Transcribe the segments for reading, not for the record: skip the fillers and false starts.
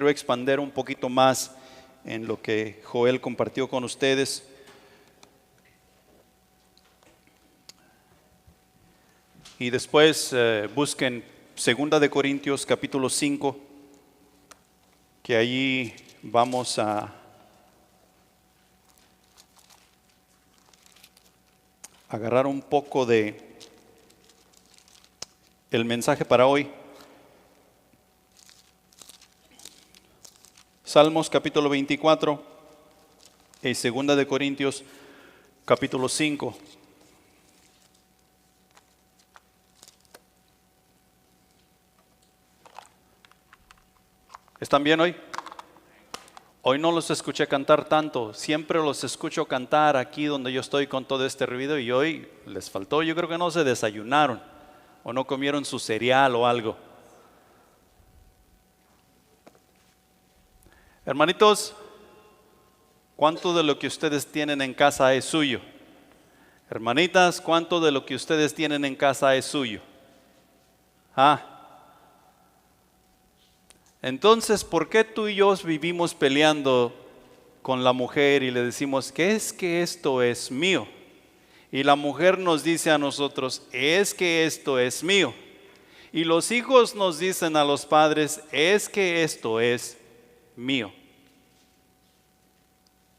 quiero expandir un poquito más en lo que Joel compartió con ustedes. Y después busquen 2 de Corintios capítulo 5, que allí vamos a agarrar un poco de el mensaje para hoy. Salmos capítulo 24 y 2 de Corintios capítulo 5. ¿Están bien hoy? Hoy no los escuché cantar tanto, siempre los escucho cantar aquí donde yo estoy con todo este ruido, y hoy les faltó. Yo creo que no se desayunaron o no comieron su cereal o algo. Hermanitos, ¿cuánto de lo que ustedes tienen en casa es suyo? Hermanitas, ¿cuánto de lo que ustedes tienen en casa es suyo? Entonces, ¿por qué tú y yo vivimos peleando con la mujer y le decimos que es que esto es mío? Y la mujer nos dice a nosotros, es que esto es mío. Y los hijos nos dicen a los padres, es que esto es mío.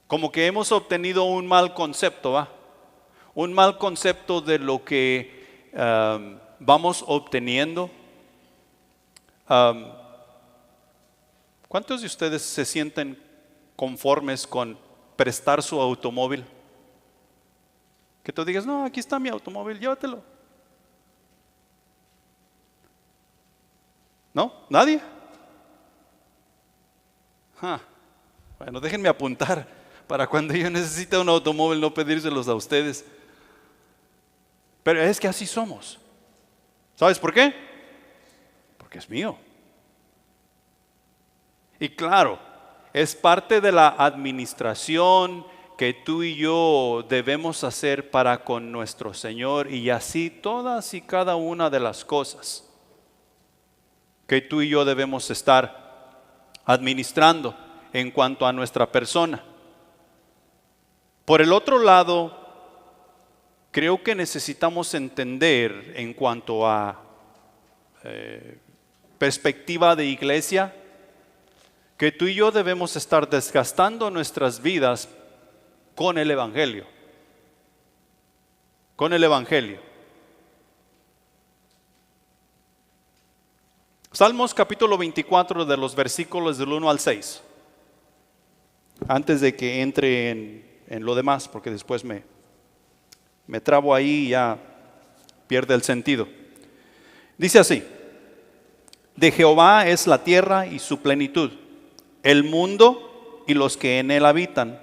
Como que hemos obtenido un mal concepto, ¿va? Un mal concepto de lo que vamos obteniendo. ¿Cuántos de ustedes se sienten conformes con prestar su automóvil? Que tú digas, no, aquí está mi automóvil, llévatelo. ¿No? ¿Nadie? Bueno, déjenme apuntar para cuando yo necesite un automóvil no pedírselos a ustedes. Pero es que así somos. ¿Sabes por qué? Porque es mío. Y claro, es parte de la administración que tú y yo debemos hacer para con nuestro Señor, y así todas y cada una de las cosas que tú y yo debemos estar administrando en cuanto a nuestra persona. Por el otro lado, creo que necesitamos entender en cuanto a perspectiva de iglesia, que tú y yo debemos estar desgastando nuestras vidas con el Evangelio. Con el Evangelio. Salmos capítulo 24, de los versículos del 1 al 6. Antes de que entre en lo demás, porque después me trabo ahí y ya pierde el sentido. Dice así: de Jehová es la tierra y su plenitud, el mundo y los que en él habitan,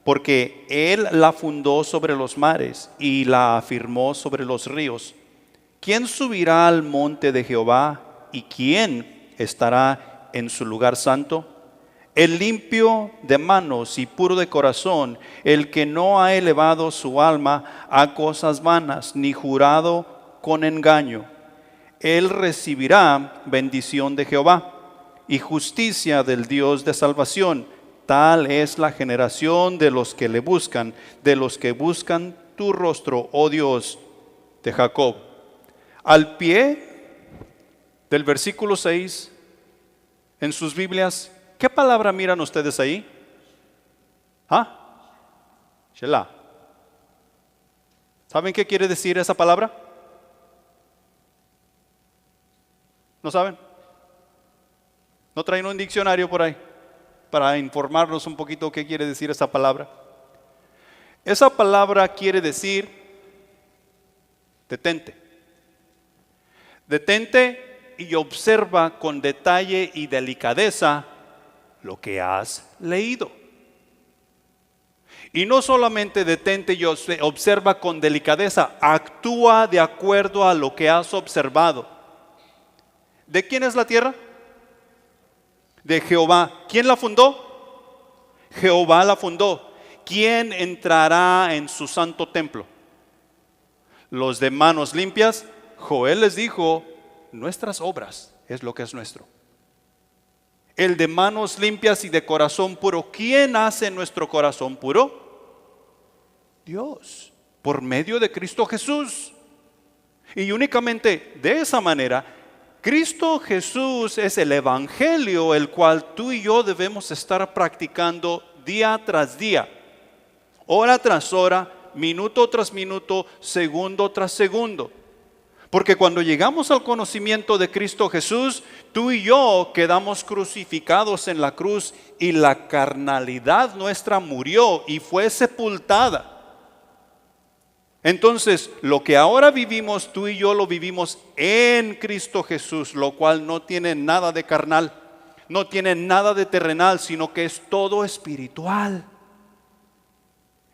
porque él la fundó sobre los mares y la afirmó sobre los ríos. ¿Quién subirá al monte de Jehová y quién estará en su lugar santo? El limpio de manos y puro de corazón, el que no ha elevado su alma a cosas vanas, ni jurado con engaño. Él recibirá bendición de Jehová y justicia del Dios de salvación. Tal es la generación de los que le buscan, de los que buscan tu rostro, oh Dios de Jacob. Al pie del versículo 6, en sus Biblias, ¿qué palabra miran ustedes ahí? Shelah. ¿Saben qué quiere decir esa palabra? ¿No saben? ¿No traen un diccionario por ahí para informarnos un poquito qué quiere decir esa palabra? Esa palabra quiere decir detente. Detente y observa con detalle y delicadeza lo que has leído. Y no solamente detente y observa con delicadeza, actúa de acuerdo a lo que has observado. ¿De quién es la tierra? De Jehová. ¿Quién la fundó? Jehová la fundó. ¿Quién entrará en su santo templo? Los de manos limpias. Joel les dijo, nuestras obras es lo que es nuestro. El de manos limpias y de corazón puro. ¿Quién hace nuestro corazón puro? Dios, por medio de Cristo Jesús. Y únicamente de esa manera, Cristo Jesús es el evangelio, el cual tú y yo debemos estar practicando día tras día, hora tras hora, minuto tras minuto, segundo tras segundo. Porque cuando llegamos al conocimiento de Cristo Jesús, tú y yo quedamos crucificados en la cruz y la carnalidad nuestra murió y fue sepultada. Entonces, lo que ahora vivimos, tú y yo lo vivimos en Cristo Jesús, lo cual no tiene nada de carnal, no tiene nada de terrenal, sino que es todo espiritual.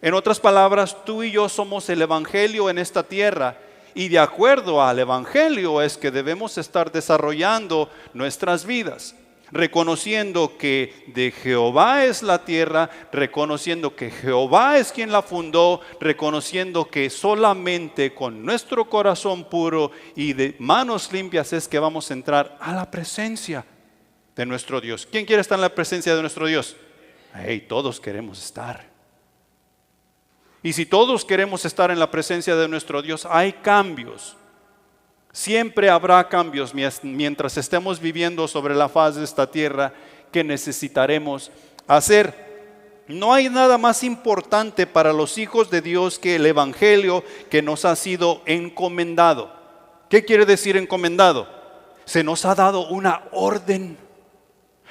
En otras palabras, tú y yo somos el evangelio en esta tierra. Y de acuerdo al evangelio es que debemos estar desarrollando nuestras vidas, reconociendo que de Jehová es la tierra, reconociendo que Jehová es quien la fundó, reconociendo que solamente con nuestro corazón puro y de manos limpias es que vamos a entrar a la presencia de nuestro Dios. ¿Quién quiere estar en la presencia de nuestro Dios? Hey, todos queremos estar. Y si todos queremos estar en la presencia de nuestro Dios, hay cambios. Siempre habrá cambios mientras estemos viviendo sobre la faz de esta tierra que necesitaremos hacer. No hay nada más importante para los hijos de Dios que el evangelio que nos ha sido encomendado. ¿Qué quiere decir encomendado? Se nos ha dado una orden.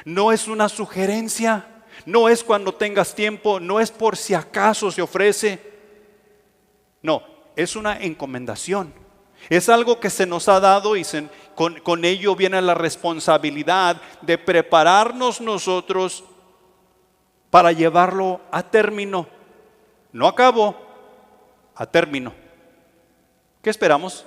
No es una sugerencia. No es cuando tengas tiempo, no es por si acaso se ofrece. No, es una encomendación. Es algo que se nos ha dado y con ello viene la responsabilidad de prepararnos nosotros para llevarlo a término. No a cabo, a término. ¿Qué esperamos?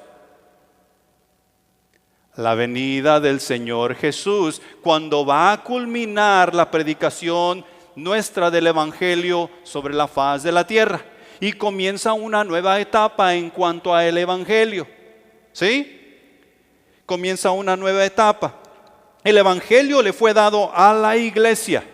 La venida del Señor Jesús, cuando va a culminar la predicación nuestra del evangelio sobre la faz de la tierra y comienza una nueva etapa en cuanto a el evangelio. ¿Sí? Comienza una nueva etapa. El evangelio le fue dado a la iglesia.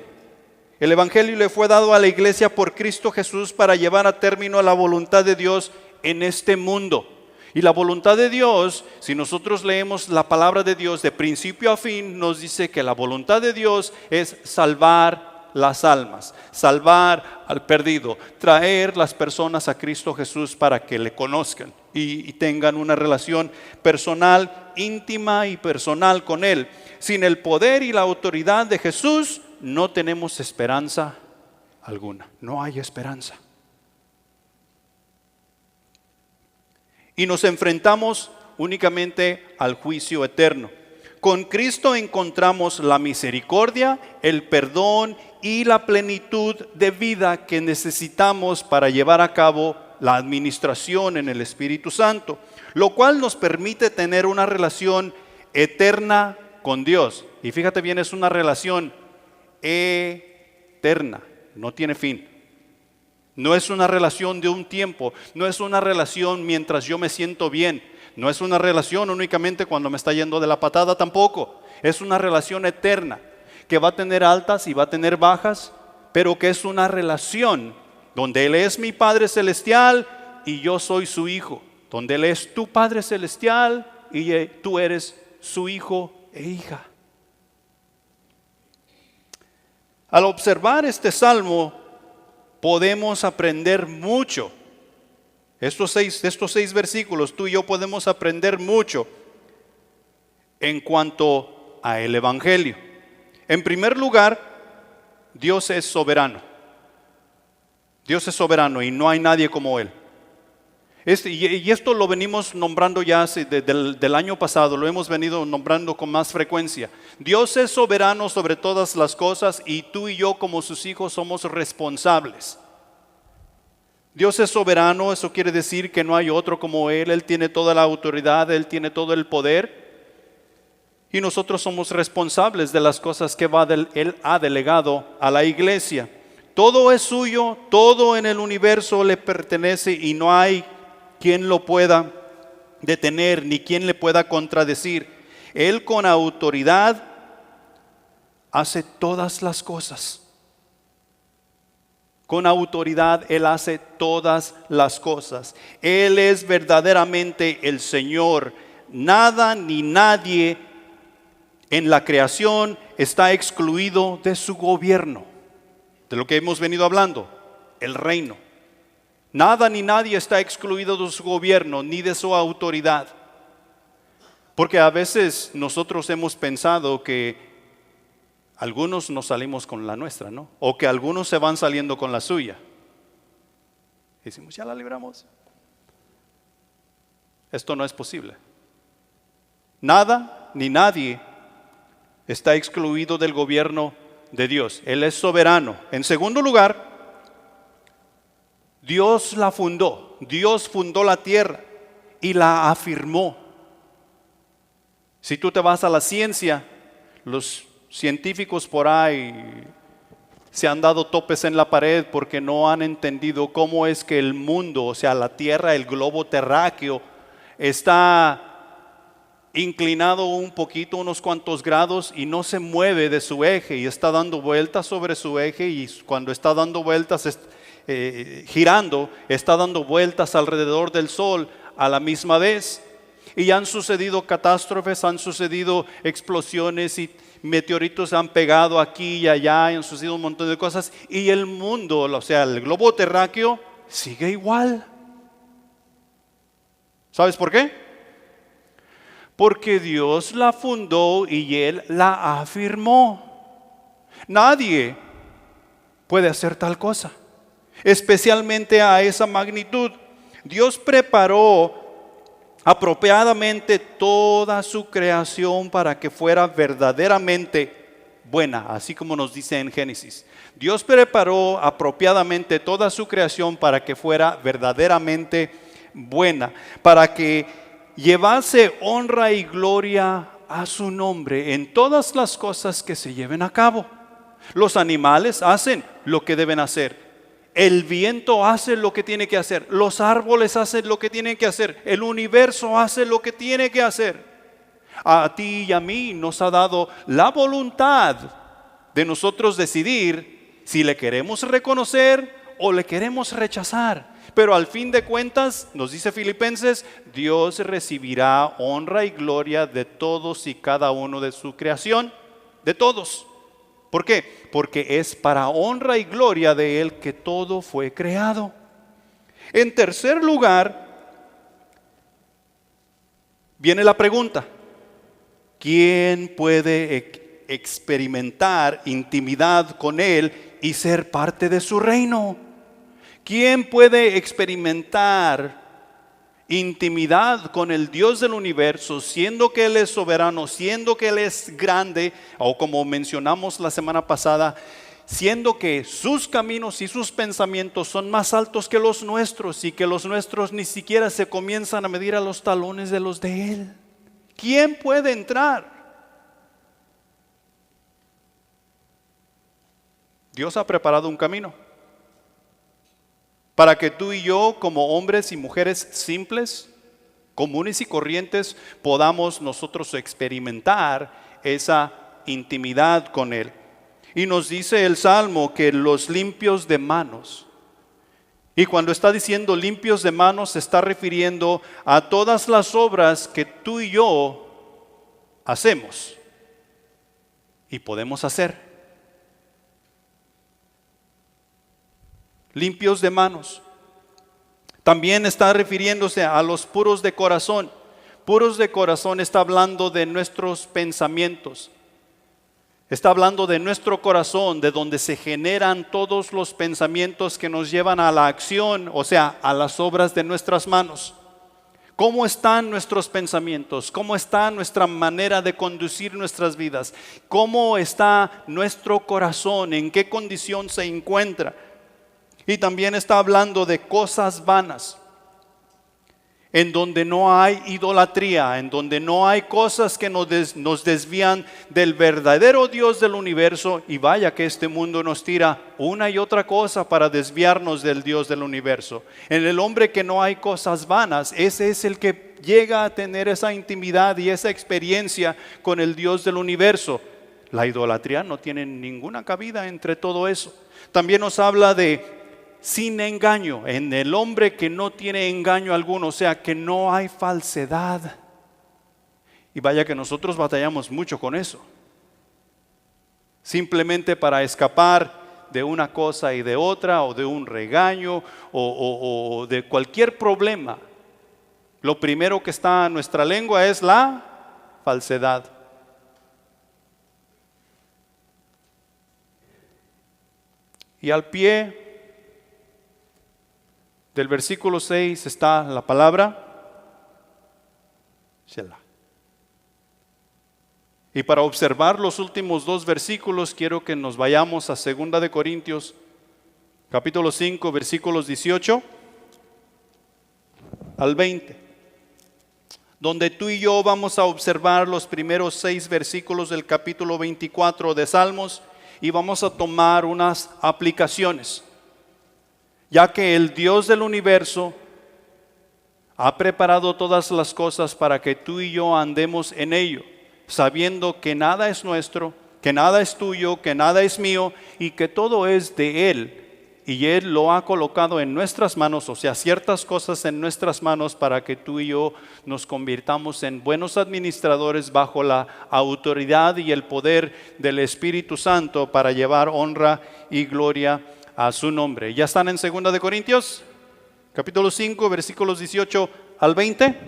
El evangelio le fue dado a la iglesia por Cristo Jesús para llevar a término la voluntad de Dios en este mundo. Y la voluntad de Dios, si nosotros leemos la palabra de Dios de principio a fin, nos dice que la voluntad de Dios es salvar las almas, salvar al perdido, traer las personas a Cristo Jesús para que le conozcan y tengan una relación personal, íntima y personal con Él. Sin el poder y la autoridad de Jesús, no tenemos esperanza alguna, no hay esperanza. Y nos enfrentamos únicamente al juicio eterno. Con Cristo encontramos la misericordia, el perdón y la plenitud de vida que necesitamos para llevar a cabo la administración en el Espíritu Santo, lo cual nos permite tener una relación eterna con Dios. Y fíjate bien, es una relación eterna, no tiene fin. No es una relación de un tiempo, no es una relación mientras yo me siento bien, no es una relación únicamente cuando me está yendo de la patada tampoco. Es una relación eterna que va a tener altas y va a tener bajas, pero que es una relación donde Él es mi Padre Celestial y yo soy su Hijo, donde Él es tu Padre Celestial y tú eres su hijo e hija. Al observar este salmo podemos aprender mucho. Estos seis versículos, tú y yo podemos aprender mucho en cuanto a el evangelio. En primer lugar, Dios es soberano. Dios es soberano y no hay nadie como Él. Y esto lo venimos nombrando ya del año pasado, lo hemos venido nombrando con más frecuencia. Dios es soberano sobre todas las cosas y tú y yo como sus hijos somos responsables. Dios es soberano, eso quiere decir que no hay otro como Él. Él tiene toda la autoridad, Él tiene todo el poder. Y nosotros somos responsables de las cosas que Él ha delegado a la iglesia. Todo es suyo, todo en el universo le pertenece y no hay quien lo pueda detener ni quien le pueda contradecir. Él con autoridad hace todas las cosas. Con autoridad Él hace todas las cosas. Él es verdaderamente el Señor. Nada ni nadie en la creación está excluido de su gobierno. De lo que hemos venido hablando, el reino. Nada ni nadie está excluido de su gobierno ni de su autoridad. Porque a veces nosotros hemos pensado que algunos nos salimos con la nuestra, ¿no? O que algunos se van saliendo con la suya. Decimos, ya la libramos. Esto no es posible. Nada ni nadie está excluido del gobierno de Dios. Él es soberano. En segundo lugar, Dios la fundó. Dios fundó la tierra y la afirmó. Si tú te vas a la ciencia, los científicos por ahí se han dado topes en la pared porque no han entendido cómo es que el mundo, o sea, la tierra, el globo terráqueo, está inclinado un poquito, unos cuantos grados, y no se mueve de su eje y está dando vueltas sobre su eje, y cuando está dando vueltas, girando, está dando vueltas alrededor del sol a la misma vez. Y han sucedido catástrofes, han sucedido explosiones y meteoritos han pegado aquí y allá, han sucedido un montón de cosas, y el mundo, o sea, el globo terráqueo sigue igual. ¿Sabes por qué? Porque Dios la fundó y Él la afirmó. Nadie puede hacer tal cosa, especialmente a esa magnitud. Dios preparó apropiadamente toda su creación para que fuera verdaderamente buena, así como nos dice en Génesis. Dios preparó apropiadamente toda su creación para que fuera verdaderamente buena, para que llevase honra y gloria a su nombre en todas las cosas que se lleven a cabo. Los animales hacen lo que deben hacer. El viento hace lo que tiene que hacer. Los árboles hacen lo que tienen que hacer. El universo hace lo que tiene que hacer. A ti y a mí nos ha dado la voluntad de nosotros decidir si le queremos reconocer o le queremos rechazar. Pero al fin de cuentas, nos dice Filipenses, Dios recibirá honra y gloria de todos y cada uno de su creación. De todos. ¿Por qué? Porque es para honra y gloria de Él que todo fue creado. En tercer lugar, viene la pregunta: ¿quién puede experimentar intimidad con Él y ser parte de su reino? ¿Quién puede experimentar intimidad con el Dios del universo, siendo que Él es soberano, siendo que Él es grande, o como mencionamos la semana pasada, siendo que sus caminos y sus pensamientos son más altos que los nuestros, y que los nuestros ni siquiera se comienzan a medir a los talones de los de Él? ¿Quién puede entrar? Dios ha preparado un camino para que tú y yo, como hombres y mujeres simples, comunes y corrientes, podamos nosotros experimentar esa intimidad con Él. Y nos dice el Salmo que los limpios de manos, y cuando está diciendo limpios de manos, se está refiriendo a todas las obras que tú y yo hacemos y podemos hacer. Limpios de manos. También está refiriéndose a los puros de corazón. Puros de corazón está hablando de nuestros pensamientos. Está hablando de nuestro corazón, de donde se generan todos los pensamientos que nos llevan a la acción, o sea, a las obras de nuestras manos. ¿Cómo están nuestros pensamientos? ¿Cómo está nuestra manera de conducir nuestras vidas? ¿Cómo está nuestro corazón? ¿En qué condición se encuentra? Y también está hablando de cosas vanas, en donde no hay idolatría, en donde no hay cosas que nos desvían del verdadero Dios del universo. Y vaya que este mundo nos tira una y otra cosa para desviarnos del Dios del universo. En el hombre que no hay cosas vanas, ese es el que llega a tener esa intimidad y esa experiencia con el Dios del universo. La idolatría no tiene ninguna cabida entre todo eso. También nos habla de sin engaño, en el hombre que no tiene engaño alguno, o sea que no hay falsedad. Y vaya que nosotros batallamos mucho con eso. Simplemente para escapar de una cosa y de otra, o de un regaño, o de cualquier problema, lo primero que está en nuestra lengua es la falsedad. Y al pie del versículo 6 está la palabra Shelah. Y para observar los últimos dos versículos, quiero que nos vayamos a 2 de Corintios, capítulo 5, versículos 18 al 20, donde tú y yo vamos a observar los primeros 6 versículos del capítulo 24 de Salmos, y vamos a tomar unas aplicaciones, ya que el Dios del universo ha preparado todas las cosas para que tú y yo andemos en ello, sabiendo que nada es nuestro, que nada es tuyo, que nada es mío, y que todo es de Él. Y Él lo ha colocado en nuestras manos, o sea, ciertas cosas en nuestras manos para que tú y yo nos convirtamos en buenos administradores bajo la autoridad y el poder del Espíritu Santo para llevar honra y gloria a su nombre. ¿Ya están en 2 de Corintios? Capítulo 5, versículos 18 al 20.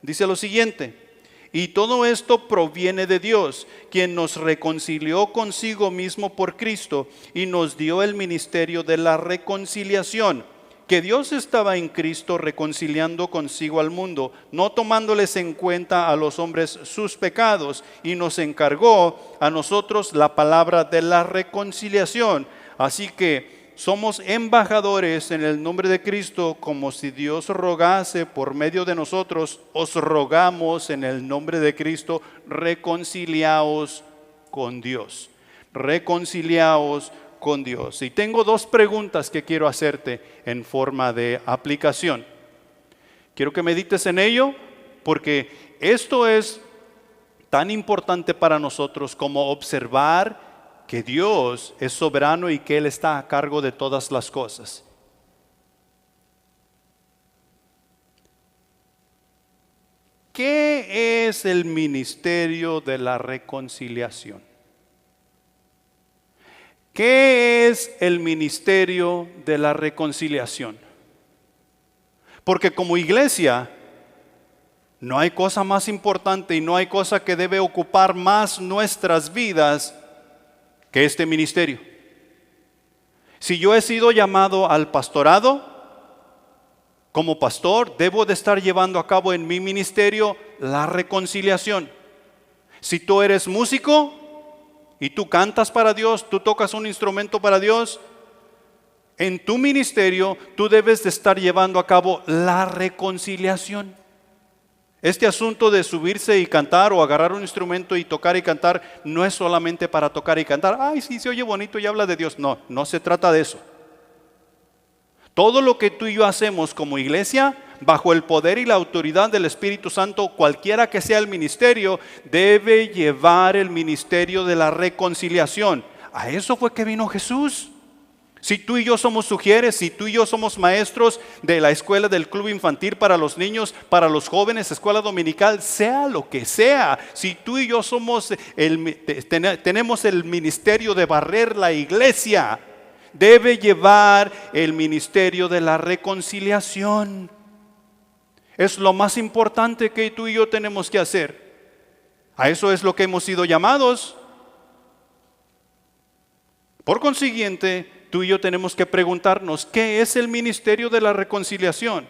Dice lo siguiente: y todo esto proviene de Dios, quien nos reconcilió consigo mismo por Cristo y nos dio el ministerio de la reconciliación. Que Dios estaba en Cristo reconciliando consigo al mundo, no tomándoles en cuenta a los hombres sus pecados, y nos encargó a nosotros la palabra de la reconciliación. Así que somos embajadores en el nombre de Cristo, como si Dios rogase por medio de nosotros. Os rogamos en el nombre de Cristo, reconciliaos con Dios. Reconciliaos con Dios. Y tengo dos preguntas que quiero hacerte en forma de aplicación. Quiero que medites en ello, porque esto es tan importante para nosotros como observar que Dios es soberano y que Él está a cargo de todas las cosas. ¿Qué es el ministerio de la reconciliación? ¿Qué es el ministerio de la reconciliación? Porque como iglesia no hay cosa más importante y no hay cosa que debe ocupar más nuestras vidas que este ministerio. Si yo he sido llamado al pastorado, como pastor, debo de estar llevando a cabo en mi ministerio la reconciliación. Si tú eres músico y tú cantas para Dios, tú tocas un instrumento para Dios, en tu ministerio tú debes de estar llevando a cabo la reconciliación. Este asunto de subirse y cantar o agarrar un instrumento y tocar y cantar no es solamente para tocar y cantar. Ay, sí, se oye bonito y habla de Dios. No, no se trata de eso. Todo lo que tú y yo hacemos como iglesia, bajo el poder y la autoridad del Espíritu Santo, cualquiera que sea el ministerio, debe llevar el ministerio de la reconciliación. A eso fue que vino Jesús. Si tú y yo somos sugieres, si tú y yo somos maestros de la escuela del club infantil para los niños, para los jóvenes, escuela dominical, sea lo que sea, si tú y yo somos tenemos el ministerio de barrer la iglesia, debe llevar el ministerio de la reconciliación. Es lo más importante que tú y yo tenemos que hacer. A eso es lo que hemos sido llamados. Por consiguiente, tú y yo tenemos que preguntarnos, ¿qué es el ministerio de la reconciliación?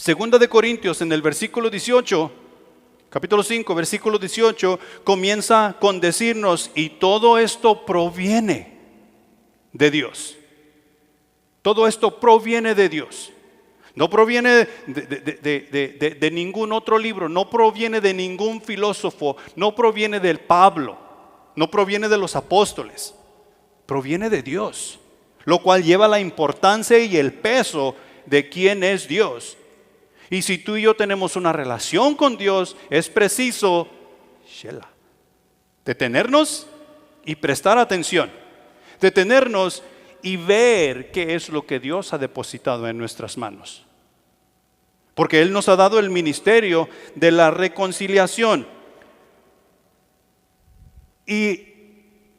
2 de Corintios, en el versículo 18, capítulo 5, versículo 18, comienza con decirnos, y todo esto proviene de Dios. Todo esto proviene de Dios. No proviene de ningún otro libro, no proviene de ningún filósofo, no proviene del Pablo, no proviene de los apóstoles. Proviene de Dios, lo cual lleva la importancia y el peso de quién es Dios. Y si tú y yo tenemos una relación con Dios, es preciso Shelah, Detenernos y prestar atención. Detenernos y ver qué es lo que Dios ha depositado en nuestras manos. Porque Él nos ha dado el ministerio de la reconciliación. Y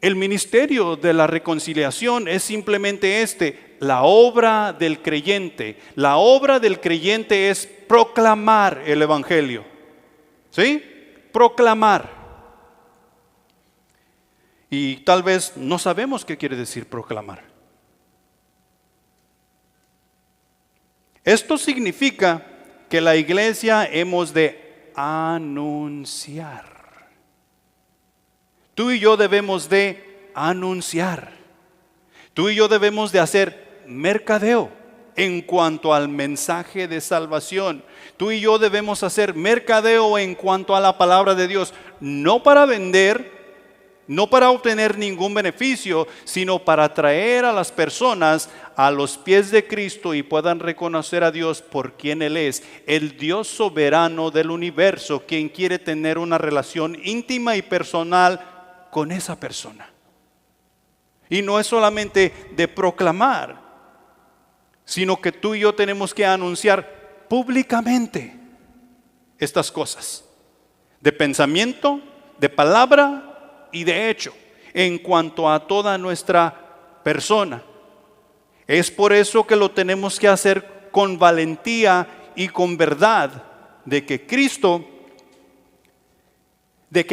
el ministerio de la reconciliación es simplemente la obra del creyente. La obra del creyente es proclamar el evangelio. ¿Sí? Proclamar. Y tal vez no sabemos qué quiere decir proclamar. Esto significa que la iglesia hemos de anunciar. Tú y yo debemos de anunciar. Tú y yo debemos de hacer mercadeo en cuanto al mensaje de salvación. Tú y yo debemos hacer mercadeo en cuanto a la palabra de Dios. No para vender, no para obtener ningún beneficio, sino para traer a las personas a los pies de Cristo y puedan reconocer a Dios por quien Él es, el Dios soberano del universo, quien quiere tener una relación íntima y personal con esa persona. Y no es solamente de proclamar, sino que tú y yo tenemos que anunciar públicamente estas cosas, de pensamiento, de palabra y de hecho, en cuanto a toda nuestra persona. Es por eso que lo tenemos que hacer con valentía y con verdad, de que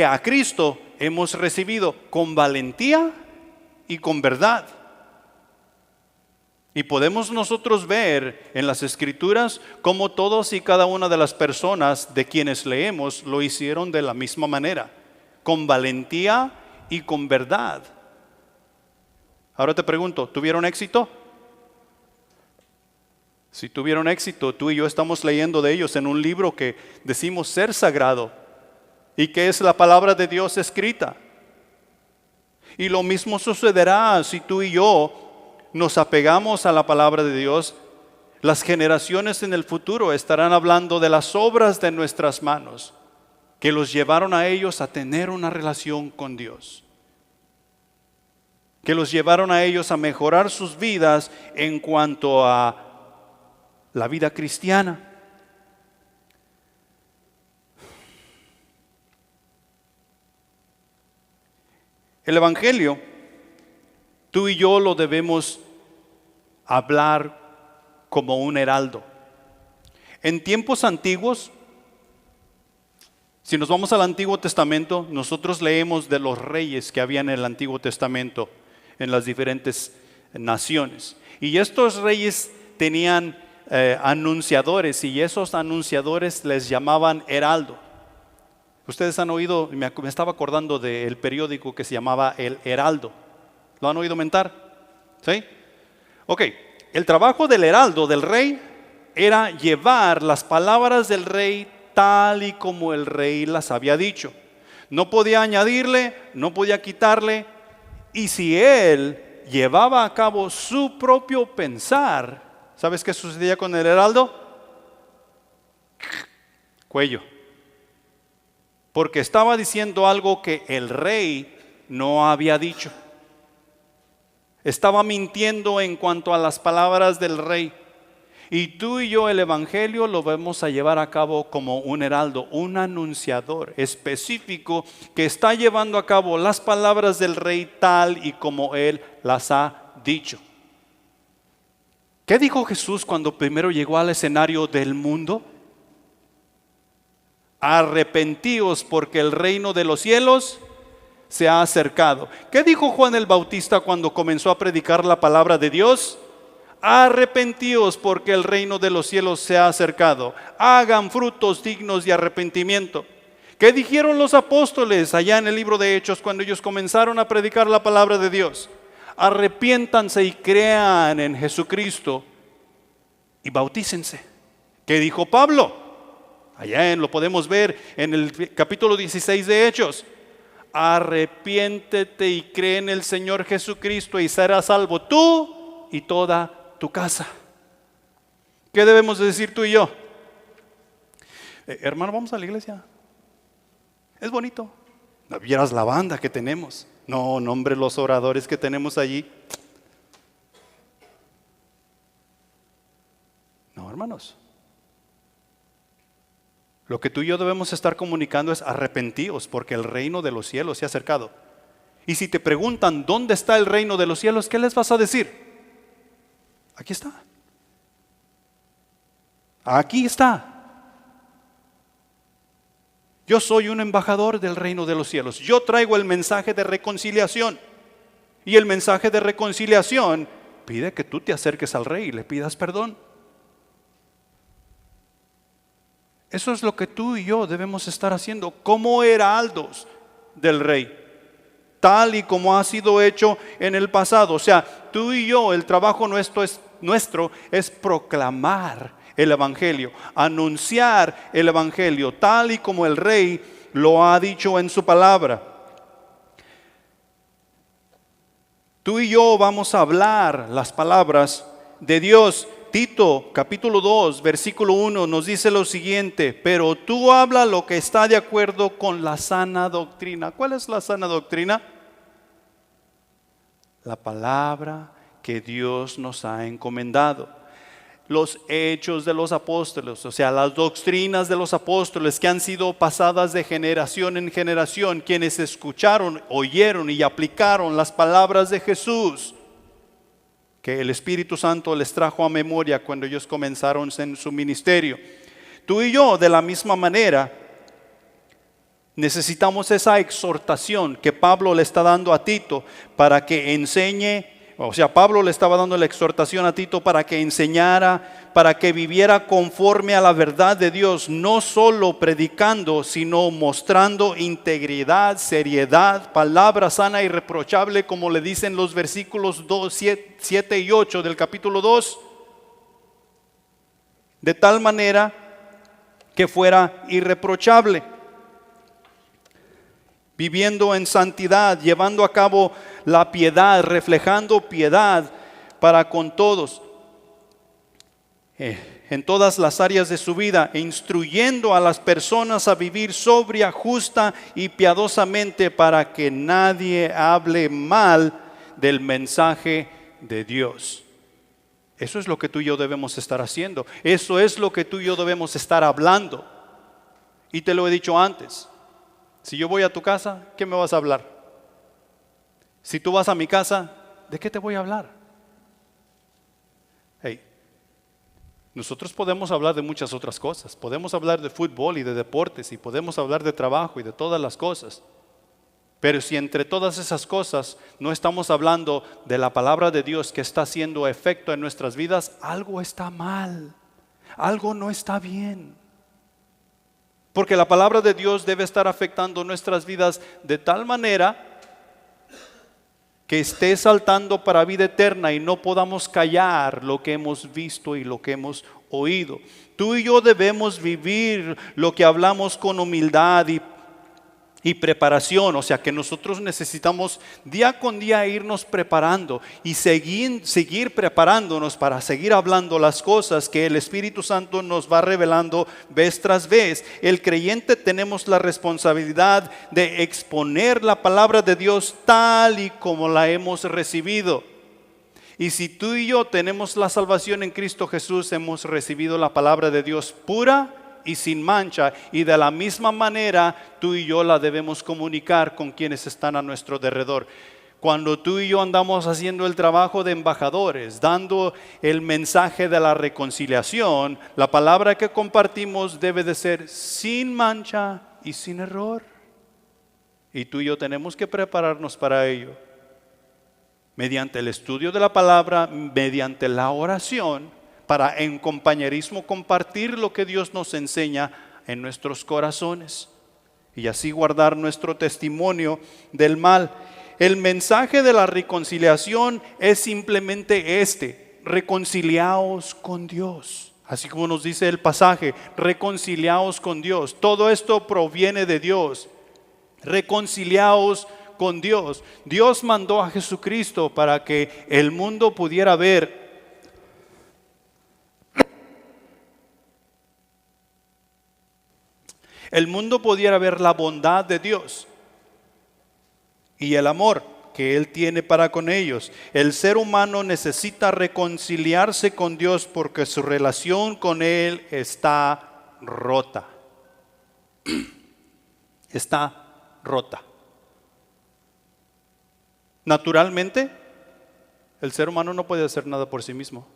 a Cristo hemos recibido con valentía y con verdad. Y podemos nosotros ver en las Escrituras cómo todos y cada una de las personas de quienes leemos lo hicieron de la misma manera, con valentía y con verdad. Ahora te pregunto, ¿tuvieron éxito? Si tuvieron éxito, tú y yo estamos leyendo de ellos en un libro que decimos ser sagrado y que es la palabra de Dios escrita. Y lo mismo sucederá si tú y yo nos apegamos a la palabra de Dios. Las generaciones en el futuro estarán hablando de las obras de nuestras manos que los llevaron a ellos a tener una relación con Dios, que los llevaron a ellos a mejorar sus vidas en cuanto a la vida cristiana. El evangelio, tú y yo lo debemos hablar como un heraldo. En tiempos antiguos, si nos vamos al Antiguo Testamento, nosotros leemos de los reyes que había en el Antiguo Testamento en las diferentes naciones. Y estos reyes tenían anunciadores, y esos anunciadores les llamaban heraldo. Ustedes han oído, me estaba acordando del periódico que se llamaba El Heraldo. ¿Lo han oído mentar? ¿Sí? Ok, el trabajo del heraldo, del rey, era llevar las palabras del rey tal y como el rey las había dicho. No podía añadirle, no podía quitarle. Y si él llevaba a cabo su propio pensar, ¿sabes qué sucedía con el heraldo? Cuello. Porque estaba diciendo algo que el rey no había dicho. Estaba mintiendo en cuanto a las palabras del rey. Y tú y yo el evangelio lo vamos a llevar a cabo como un heraldo, un anunciador específico que está llevando a cabo las palabras del rey tal y como él las ha dicho. ¿Qué dijo Jesús cuando primero llegó al escenario del mundo? Arrepentíos porque el reino de los cielos se ha acercado. ¿Qué dijo Juan el Bautista cuando comenzó a predicar la palabra de Dios? Arrepentíos porque el reino de los cielos se ha acercado. Hagan frutos dignos de arrepentimiento. ¿Qué dijeron los apóstoles allá en el libro de Hechos cuando ellos comenzaron a predicar la palabra de Dios? Arrepiéntanse y crean en Jesucristo y bautícense. ¿Qué dijo Pablo? Allá lo podemos ver en el capítulo 16 de Hechos. Arrepiéntete y cree en el Señor Jesucristo y serás salvo tú y toda tu casa. ¿Qué debemos de decir tú y yo? Hermano, vamos a la iglesia. Es bonito. No vieras la banda que tenemos. No, no, hombre, los oradores que tenemos allí. No, hermanos. Lo que tú y yo debemos estar comunicando es arrepentíos, porque el reino de los cielos se ha acercado. Y si te preguntan dónde está el reino de los cielos, ¿qué les vas a decir? Aquí está. Aquí está. Yo soy un embajador del reino de los cielos. Yo traigo el mensaje de reconciliación. Y el mensaje de reconciliación pide que tú te acerques al rey y le pidas perdón. Eso es lo que tú y yo debemos estar haciendo como heraldos del rey, tal y como ha sido hecho en el pasado. O sea, tú y yo, el trabajo nuestro es proclamar el evangelio, anunciar el evangelio, tal y como el rey lo ha dicho en su palabra. Tú y yo vamos a hablar las palabras de Dios. Tito capítulo 2 versículo 1 nos dice lo siguiente: pero tú habla lo que está de acuerdo con la sana doctrina. ¿Cuál es la sana doctrina? La palabra que Dios nos ha encomendado. Los hechos de los apóstoles, o sea, las doctrinas de los apóstoles que han sido pasadas de generación en generación, quienes escucharon, oyeron y aplicaron las palabras de Jesús, que el Espíritu Santo les trajo a memoria cuando ellos comenzaron en su ministerio. Tú y yo, de la misma manera, necesitamos esa exhortación que Pablo le está dando a Tito para que enseñe. O sea, Pablo le estaba dando la exhortación a Tito para que enseñara, para que viviera conforme a la verdad de Dios, no solo predicando, sino mostrando integridad, seriedad, palabra sana y irreprochable, como le dicen los versículos 7 y 8 del capítulo 2. De tal manera que fuera irreprochable, viviendo en santidad, llevando a cabo la piedad, reflejando piedad para con todos, en todas las áreas de su vida, e instruyendo a las personas a vivir sobria, justa y piadosamente, para que nadie hable mal del mensaje de Dios. Eso es lo que tú y yo debemos estar haciendo. Eso es lo que tú y yo debemos estar hablando. Y te lo he dicho antes. Si yo voy a tu casa, ¿qué me vas a hablar? Si tú vas a mi casa, ¿de qué te voy a hablar? Hey, nosotros podemos hablar de muchas otras cosas. Podemos hablar de fútbol y de deportes, y podemos hablar de trabajo y de todas las cosas. Pero si entre todas esas cosas no estamos hablando de la palabra de Dios que está haciendo efecto en nuestras vidas, algo está mal, algo no está bien. Porque la palabra de Dios debe estar afectando nuestras vidas de tal manera que esté saltando para vida eterna y no podamos callar lo que hemos visto y lo que hemos oído. Tú y yo debemos vivir lo que hablamos con humildad y preparación. O sea que nosotros necesitamos día con día irnos preparando y seguir preparándonos para seguir hablando las cosas que el Espíritu Santo nos va revelando vez tras vez. El creyente tenemos la responsabilidad de exponer la palabra de Dios tal y como la hemos recibido. Y si tú y yo tenemos la salvación en Cristo Jesús, hemos recibido la palabra de Dios pura y sin mancha, y de la misma manera tú y yo la debemos comunicar con quienes están a nuestro derredor. Cuando tú y yo andamos haciendo el trabajo de embajadores, dando el mensaje de la reconciliación, la palabra que compartimos debe de ser sin mancha y sin error. Y tú y yo tenemos que prepararnos para ello, mediante el estudio de la palabra, mediante la oración, para en compañerismo compartir lo que Dios nos enseña en nuestros corazones y así guardar nuestro testimonio del mal. El mensaje de la reconciliación es simplemente reconciliaos con Dios. Así como nos dice el pasaje, reconciliaos con Dios. Todo esto proviene de Dios. Reconciliaos con Dios. Dios mandó a Jesucristo para que el mundo pudiera ver la bondad de Dios. y el amor que Él tiene para con ellos. El ser humano necesita reconciliarse con Dios porque su relación con Él está rota. Está rota. Naturalmente, el ser humano no puede hacer nada por sí mismo.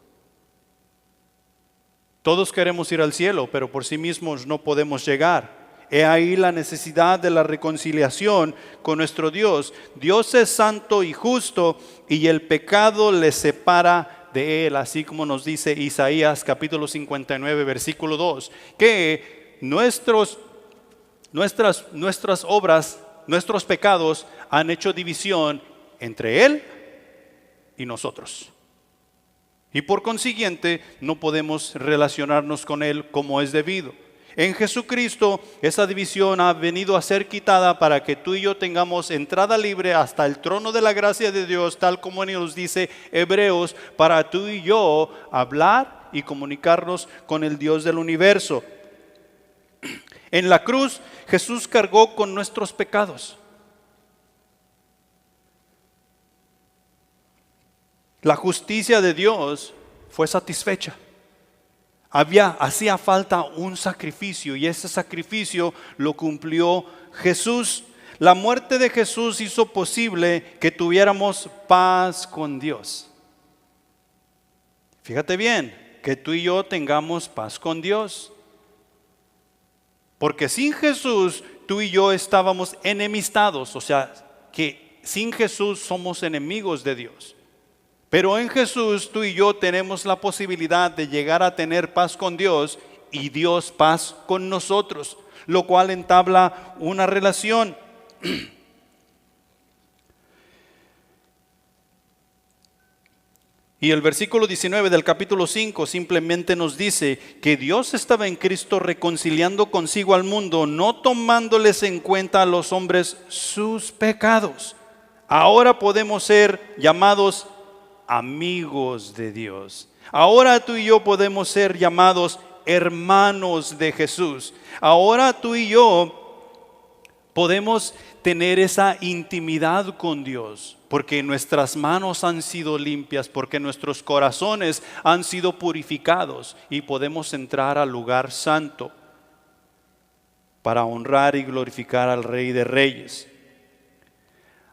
Todos queremos ir al cielo, pero por sí mismos no podemos llegar. He ahí la necesidad de la reconciliación con nuestro Dios. Dios es santo y justo y el pecado le separa de Él, así como nos dice Isaías capítulo 59, versículo 2, que nuestras obras, nuestros pecados han hecho división entre Él y nosotros. Y por consiguiente no podemos relacionarnos con Él como es debido. En Jesucristo esa división ha venido a ser quitada para que tú y yo tengamos entrada libre hasta el trono de la gracia de Dios, tal como nos dice Hebreos, para tú y yo hablar y comunicarnos con el Dios del universo. En la cruz Jesús cargó con nuestros pecados. La justicia de Dios fue satisfecha. Hacía falta un sacrificio y ese sacrificio lo cumplió Jesús. La muerte de Jesús hizo posible que tuviéramos paz con Dios. Fíjate bien, que tú y yo tengamos paz con Dios. Porque sin Jesús tú y yo estábamos enemistados, o sea, que sin Jesús somos enemigos de Dios. Pero en Jesús tú y yo tenemos la posibilidad de llegar a tener paz con Dios y Dios paz con nosotros, lo cual entabla una relación. Y el versículo 19 del capítulo 5 simplemente nos dice que Dios estaba en Cristo reconciliando consigo al mundo, no tomándoles en cuenta a los hombres sus pecados. Ahora podemos ser llamados amigos de Dios. Ahora tú y yo podemos ser llamados hermanos de Jesús. Ahora tú y yo podemos tener esa intimidad con Dios, porque nuestras manos han sido limpias, porque nuestros corazones han sido purificados y podemos entrar al lugar santo para honrar y glorificar al Rey de Reyes.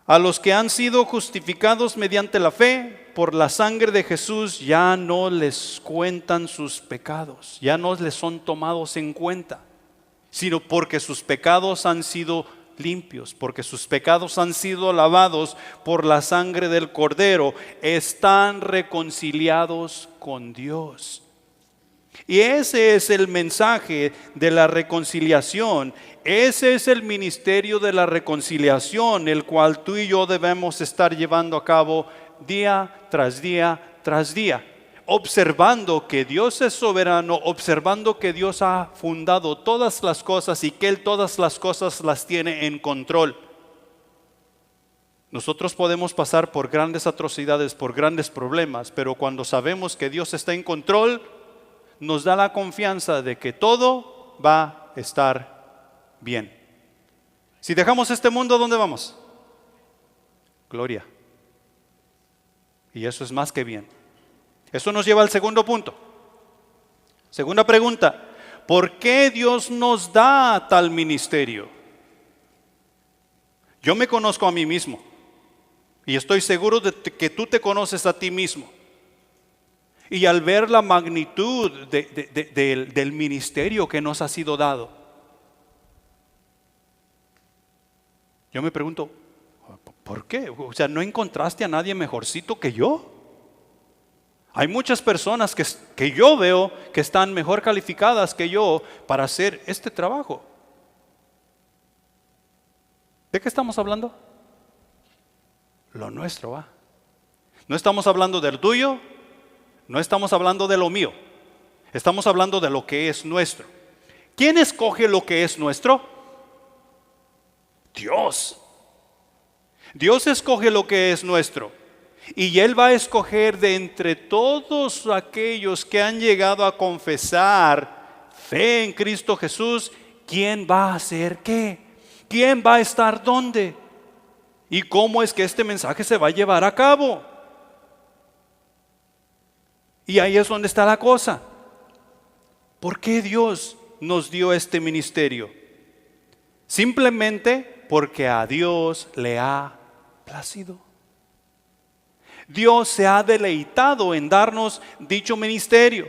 A los que han sido justificados mediante la fe por la sangre de Jesús, ya no les cuentan sus pecados, ya no les son tomados en cuenta, sino porque sus pecados han sido limpios, porque sus pecados han sido lavados por la sangre del Cordero, están reconciliados con Dios. Y ese es el mensaje de la reconciliación. Ese es el ministerio de la reconciliación, el cual tú y yo debemos estar llevando a cabo día tras día tras día, observando que Dios es soberano, observando que Dios ha fundado todas las cosas y que Él todas las cosas las tiene en control. Nosotros podemos pasar por grandes atrocidades, por grandes problemas, pero cuando sabemos que Dios está en control, nos da la confianza de que todo va a estar bien. Si dejamos este mundo, ¿a dónde vamos? Gloria. Y eso es más que bien. Eso nos lleva al segundo punto. Segunda pregunta: ¿por qué Dios nos da tal ministerio? Yo me conozco a mí mismo y estoy seguro de que tú te conoces a ti mismo. Y al ver la magnitud del ministerio que nos ha sido dado, yo me pregunto, ¿por qué? O sea, ¿no encontraste a nadie mejorcito que yo? Hay muchas personas que yo veo que están mejor calificadas que yo para hacer este trabajo. ¿De qué estamos hablando? Lo nuestro, ¿va? No estamos hablando del tuyo, no estamos hablando de lo mío. Estamos hablando de lo que es nuestro. ¿Quién escoge lo que es nuestro? Dios. Dios escoge lo que es nuestro. Y Él va a escoger de entre todos aquellos que han llegado a confesar fe en Cristo Jesús, ¿quién va a hacer qué? ¿Quién va a estar dónde? ¿Y cómo es que este mensaje se va a llevar a cabo? Y ahí es donde está la cosa. ¿Por qué Dios nos dio este ministerio? Simplemente porque a Dios le ha placido. Dios se ha deleitado en darnos dicho ministerio.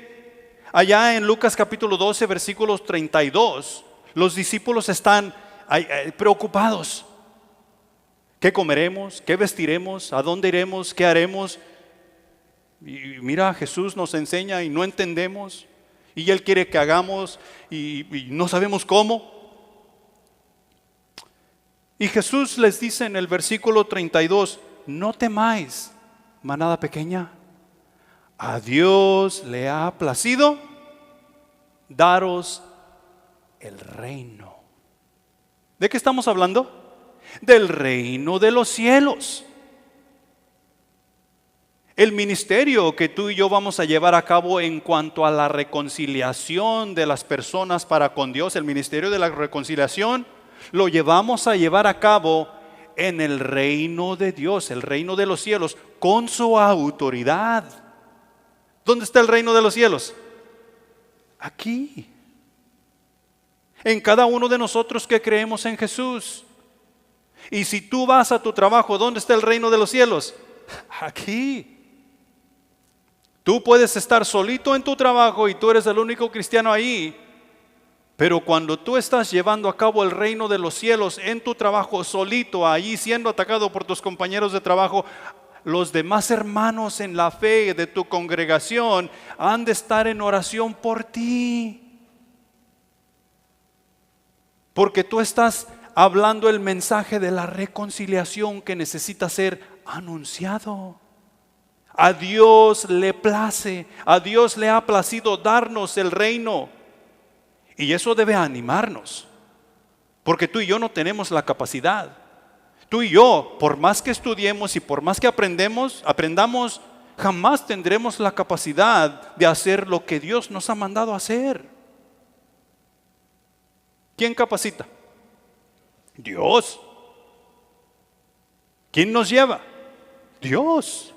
Allá en Lucas capítulo 12, versículos 32, los discípulos están preocupados. ¿Qué comeremos? ¿Qué vestiremos? ¿A dónde iremos? ¿Qué haremos? Y mira, Jesús nos enseña y no entendemos. Y Él quiere que hagamos y no sabemos cómo. Y Jesús les dice en el versículo 32, no temáis, manada pequeña, a Dios le ha placido daros el reino. ¿De qué estamos hablando? Del reino de los cielos. El ministerio que tú y yo vamos a llevar a cabo en cuanto a la reconciliación de las personas para con Dios, el ministerio de la reconciliación, lo llevamos a llevar a cabo en el reino de Dios, el reino de los cielos, con su autoridad. ¿Dónde está el reino de los cielos? Aquí. En cada uno de nosotros que creemos en Jesús. Y si tú vas a tu trabajo, ¿dónde está el reino de los cielos? Aquí. Tú puedes estar solito en tu trabajo y tú eres el único cristiano ahí. Pero cuando tú estás llevando a cabo el reino de los cielos en tu trabajo solito, allí siendo atacado por tus compañeros de trabajo, los demás hermanos en la fe de tu congregación han de estar en oración por ti. Porque tú estás hablando el mensaje de la reconciliación que necesita ser anunciado. A Dios le place, a Dios le ha placido darnos el reino. Y eso debe animarnos, porque tú y yo no tenemos la capacidad. Tú y yo, por más que estudiemos y por más que aprendamos, jamás tendremos la capacidad de hacer lo que Dios nos ha mandado hacer. ¿Quién capacita? Dios. ¿Quién nos lleva? Dios.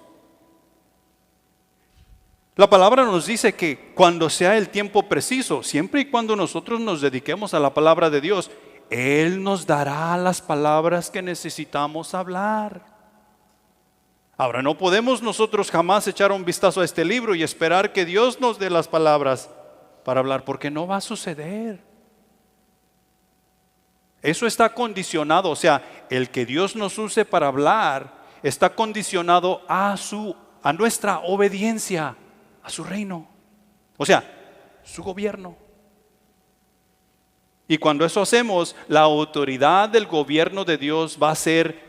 La palabra nos dice que cuando sea el tiempo preciso, siempre y cuando nosotros nos dediquemos a la palabra de Dios, Él nos dará las palabras que necesitamos hablar. Ahora, no podemos nosotros jamás echar un vistazo a este libro y esperar que Dios nos dé las palabras para hablar, porque no va a suceder. Eso está condicionado, o sea, el que Dios nos use para hablar está condicionado a nuestra obediencia a su reino, o sea, su gobierno. Y cuando eso hacemos, la autoridad del gobierno de Dios va a ser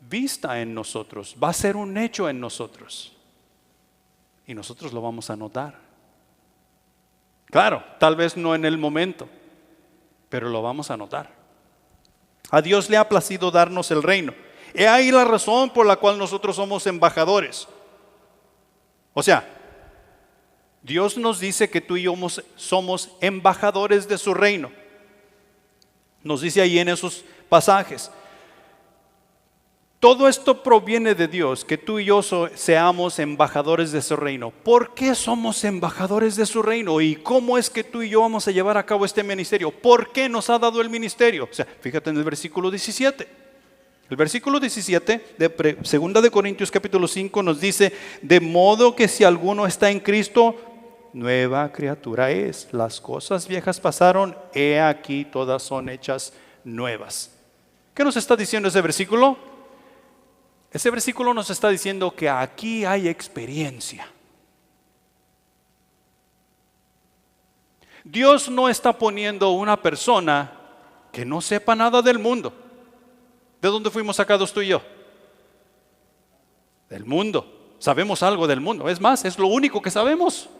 vista en nosotros, va a ser un hecho en nosotros. Y nosotros lo vamos a notar. Claro, tal vez no en el momento, pero lo vamos a notar. A Dios le ha placido darnos el reino. He ahí la razón por la cual nosotros somos embajadores. O sea, Dios nos dice que tú y yo somos embajadores de su reino. Nos dice ahí en esos pasajes. Todo esto proviene de Dios, que tú y yo seamos embajadores de su reino. ¿Por qué somos embajadores de su reino? ¿Y cómo es que tú y yo vamos a llevar a cabo este ministerio? ¿Por qué nos ha dado el ministerio? O sea, fíjate en el versículo 17. El versículo 17 de 2 de Corintios capítulo 5 nos dice: de modo que si alguno está en Cristo, nueva criatura es. Las cosas viejas pasaron, he aquí todas son hechas nuevas. ¿Qué nos está diciendo ese versículo? Ese versículo nos está diciendo que aquí hay experiencia. Dios no está poniendo una persona que no sepa nada del mundo. ¿De dónde fuimos sacados tú y yo? Del mundo. Sabemos algo del mundo. Es más, es lo único que sabemos.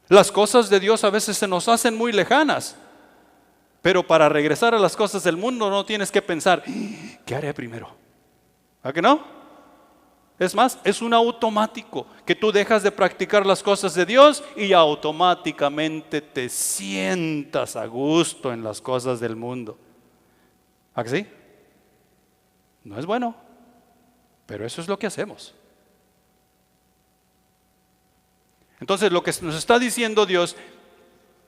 Las cosas de Dios a veces se nos hacen muy lejanas. Pero para regresar a las cosas del mundo no tienes que pensar, ¿qué haré primero? ¿A qué no? Es más, es un automático que tú dejas de practicar las cosas de Dios y automáticamente te sientas a gusto en las cosas del mundo. ¿A que sí? No es bueno, pero eso es lo que hacemos. Entonces lo que nos está diciendo Dios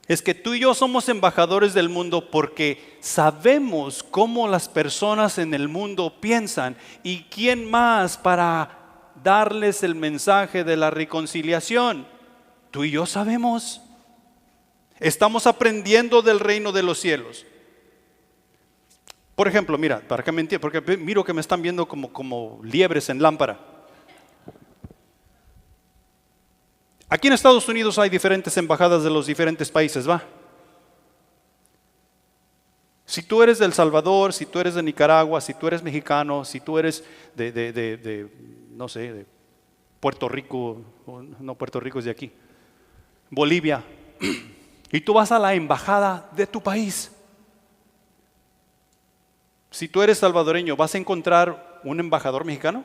es que tú y yo somos embajadores del mundo porque sabemos cómo las personas en el mundo piensan y quién más para darles el mensaje de la reconciliación. Tú y yo sabemos. Estamos aprendiendo del reino de los cielos. Por ejemplo, mira, para que me entiendan, porque miro que me están viendo como liebres en lámpara. Aquí en Estados Unidos hay diferentes embajadas de los diferentes países, ¿va? Si tú eres de El Salvador, si tú eres de Nicaragua, si tú eres mexicano, si tú eres no sé, de Puerto Rico, no, Puerto Rico es de aquí, Bolivia, y tú vas a la embajada de tu país. Si tú eres salvadoreño, ¿vas a encontrar un embajador mexicano?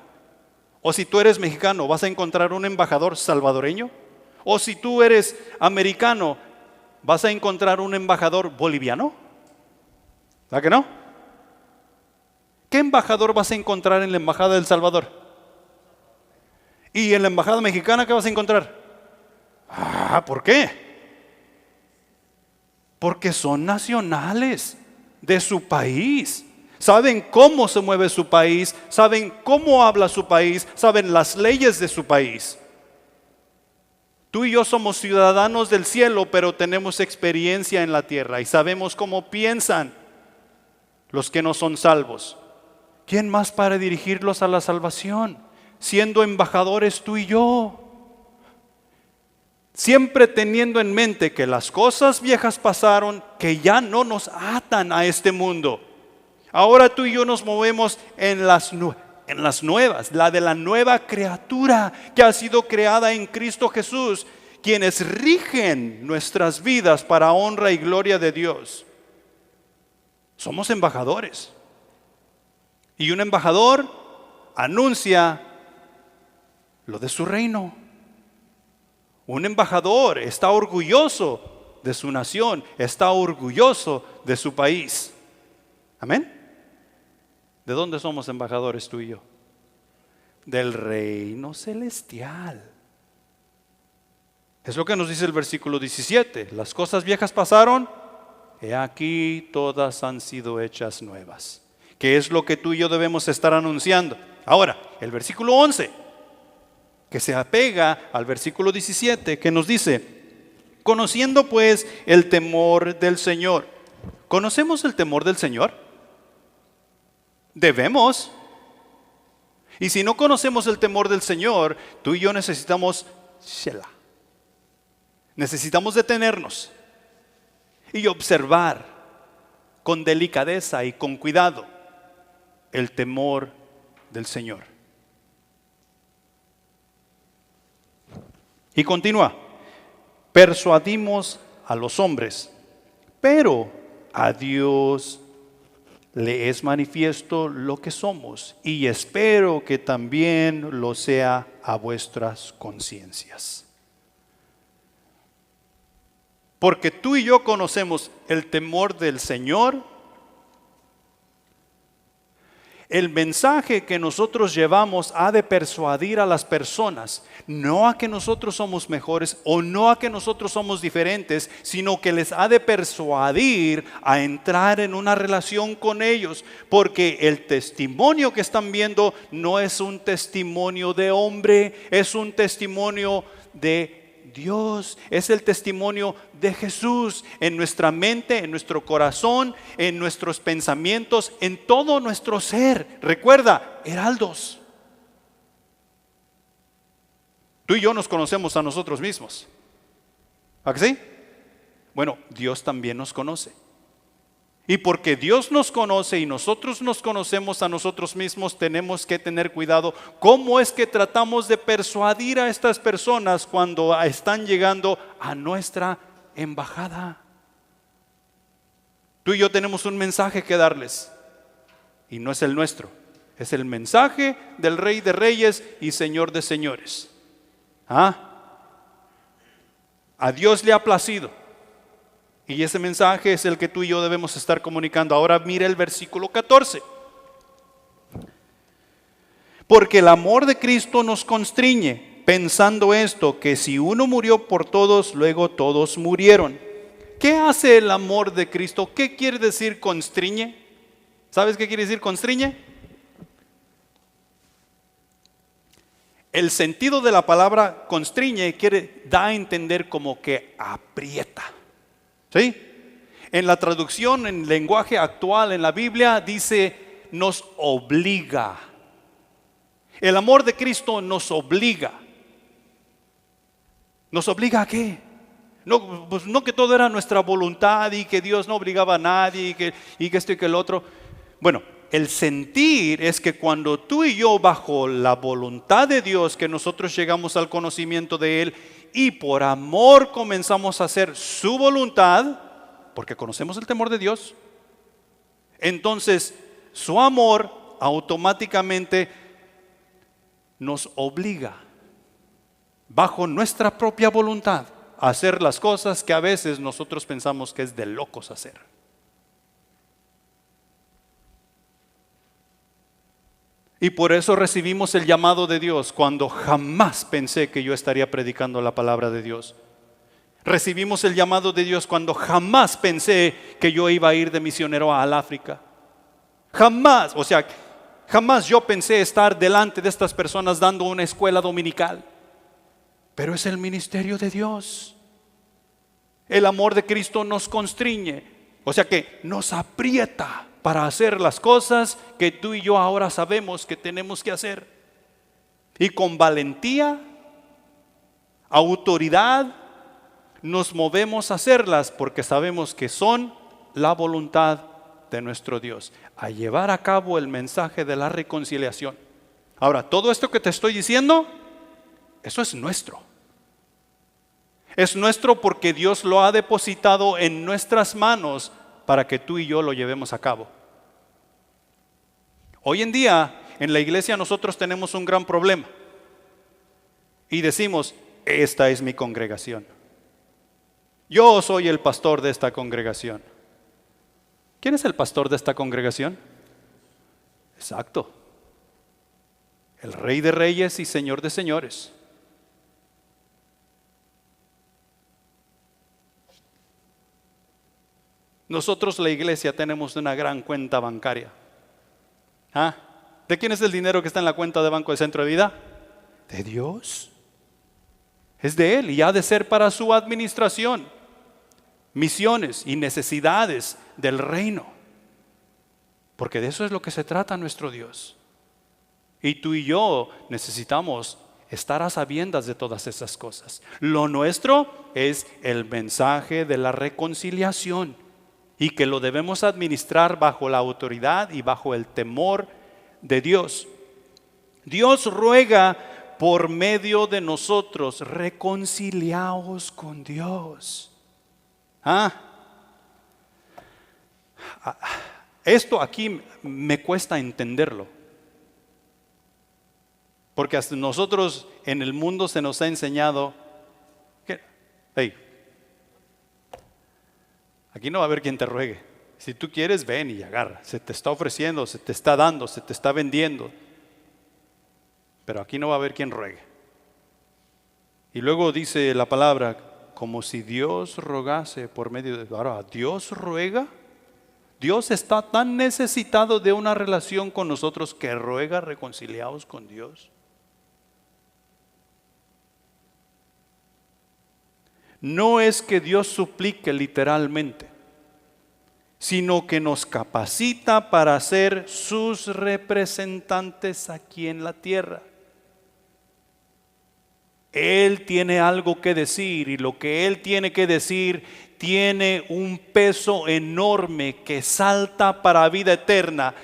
O si tú eres mexicano, ¿vas a encontrar un embajador salvadoreño? O si tú eres americano, ¿vas a encontrar un embajador boliviano? ¿Verdad que no? ¿Qué embajador vas a encontrar en la embajada de El Salvador? ¿Y en la embajada mexicana qué vas a encontrar? ¿Por qué? Porque son nacionales de su país. Saben cómo se mueve su país, saben cómo habla su país, saben las leyes de su país. Tú y yo somos ciudadanos del cielo, pero tenemos experiencia en la tierra y sabemos cómo piensan los que no son salvos. ¿Quién más para dirigirlos a la salvación? Siendo embajadores tú y yo. Siempre teniendo en mente que las cosas viejas pasaron, que ya no nos atan a este mundo. Ahora tú y yo nos movemos en las nuevas, la de la nueva criatura que ha sido creada en Cristo Jesús, quienes rigen nuestras vidas para honra y gloria de Dios. Somos embajadores. Y un embajador anuncia lo de su reino. Un embajador está orgulloso de su nación, está orgulloso de su país. Amén. ¿De dónde somos embajadores tú y yo? Del reino celestial. Es lo que nos dice el versículo 17. Las cosas viejas pasaron, he aquí todas han sido hechas nuevas. ¿Qué es lo que tú y yo debemos estar anunciando? Ahora, el versículo 11, que se apega al versículo 17, que nos dice, conociendo pues el temor del Señor. ¿Conocemos el temor del Señor? Debemos. Y si no conocemos el temor del Señor, tú y yo necesitamos Shelah. Necesitamos detenernos y observar con delicadeza y con cuidado el temor del Señor. Y continúa, persuadimos a los hombres, pero a Dios le es manifiesto lo que somos, y espero que también lo sea a vuestras conciencias. Porque tú y yo conocemos el temor del Señor. El mensaje que nosotros llevamos ha de persuadir a las personas, no a que nosotros somos mejores o no a que nosotros somos diferentes, sino que les ha de persuadir a entrar en una relación con ellos, porque el testimonio que están viendo no es un testimonio de hombre, es un testimonio de Dios, es el testimonio de Jesús en nuestra mente, en nuestro corazón, en nuestros pensamientos, en todo nuestro ser. Recuerda, heraldos. Tú y yo nos conocemos a nosotros mismos. ¿A que sí? Bueno, Dios también nos conoce. Y porque Dios nos conoce y nosotros nos conocemos a nosotros mismos, tenemos que tener cuidado. ¿Cómo es que tratamos de persuadir a estas personas cuando están llegando a nuestra embajada? Tú y yo tenemos un mensaje que darles. Y no es el nuestro. Es el mensaje del Rey de Reyes y Señor de Señores. A Dios le ha placido. Y ese mensaje es el que tú y yo debemos estar comunicando. Ahora mira el versículo 14. Porque el amor de Cristo nos constriñe, pensando esto, que si uno murió por todos, luego todos murieron. ¿Qué hace el amor de Cristo? ¿Qué quiere decir constriñe? ¿Sabes qué quiere decir constriñe? El sentido de la palabra constriñe da a entender como que aprieta. ¿Sí? En la traducción, en lenguaje actual, en la Biblia, dice nos obliga. El amor de Cristo nos obliga. ¿Nos obliga a qué? No, pues no que todo era nuestra voluntad y que Dios no obligaba a nadie y que esto y que el otro. Bueno, el sentir es que cuando tú y yo bajo la voluntad de Dios, que nosotros llegamos al conocimiento de Él y por amor comenzamos a hacer su voluntad, porque conocemos el temor de Dios, entonces su amor automáticamente nos obliga bajo nuestra propia voluntad a hacer las cosas que a veces nosotros pensamos que es de locos hacer. Y por eso recibimos el llamado de Dios cuando jamás pensé que yo estaría predicando la palabra de Dios. Recibimos el llamado de Dios cuando jamás pensé que yo iba a ir de misionero al África. Jamás, o sea, jamás yo pensé estar delante de estas personas dando una escuela dominical. Pero es el ministerio de Dios. El amor de Cristo nos constriñe, o sea que nos aprieta para hacer las cosas que tú y yo ahora sabemos que tenemos que hacer. Y con valentía, autoridad, nos movemos a hacerlas porque sabemos que son la voluntad de nuestro Dios, a llevar a cabo el mensaje de la reconciliación. Ahora, todo esto que te estoy diciendo, eso es nuestro. Es nuestro porque Dios lo ha depositado en nuestras manos para que tú y yo lo llevemos a cabo. Hoy en día, en la iglesia nosotros tenemos un gran problema. Y decimos, esta es mi congregación. Yo soy el pastor de esta congregación. ¿Quién es el pastor de esta congregación? Exacto. El Rey de Reyes y Señor de Señores. Nosotros, la iglesia, tenemos una gran cuenta bancaria. ¿Ah? ¿De quién es el dinero que está en la cuenta de Banco de Centro de Vida? De Dios. Es de Él y ha de ser para su administración, misiones y necesidades del reino. Porque de eso es lo que se trata nuestro Dios. Y tú y yo necesitamos estar a sabiendas de todas esas cosas. Lo nuestro es el mensaje de la reconciliación y que lo debemos administrar bajo la autoridad y bajo el temor de Dios. Dios ruega por medio de nosotros, reconciliaos con Dios. Esto aquí me cuesta entenderlo. Porque hasta nosotros en el mundo se nos ha enseñado que, hey, aquí no va a haber quien te ruegue. Si tú quieres, ven y agarra. Se te está ofreciendo, se te está dando, se te está vendiendo. Pero aquí no va a haber quien ruegue. Y luego dice la palabra, como si Dios rogase por medio de... Ahora, ¿Dios ruega? Dios está tan necesitado de una relación con nosotros que ruega reconciliados con Dios. No es que Dios suplique literalmente, sino que nos capacita para ser sus representantes aquí en la tierra. Él tiene algo que decir y lo que Él tiene que decir tiene un peso enorme que salta para vida eterna.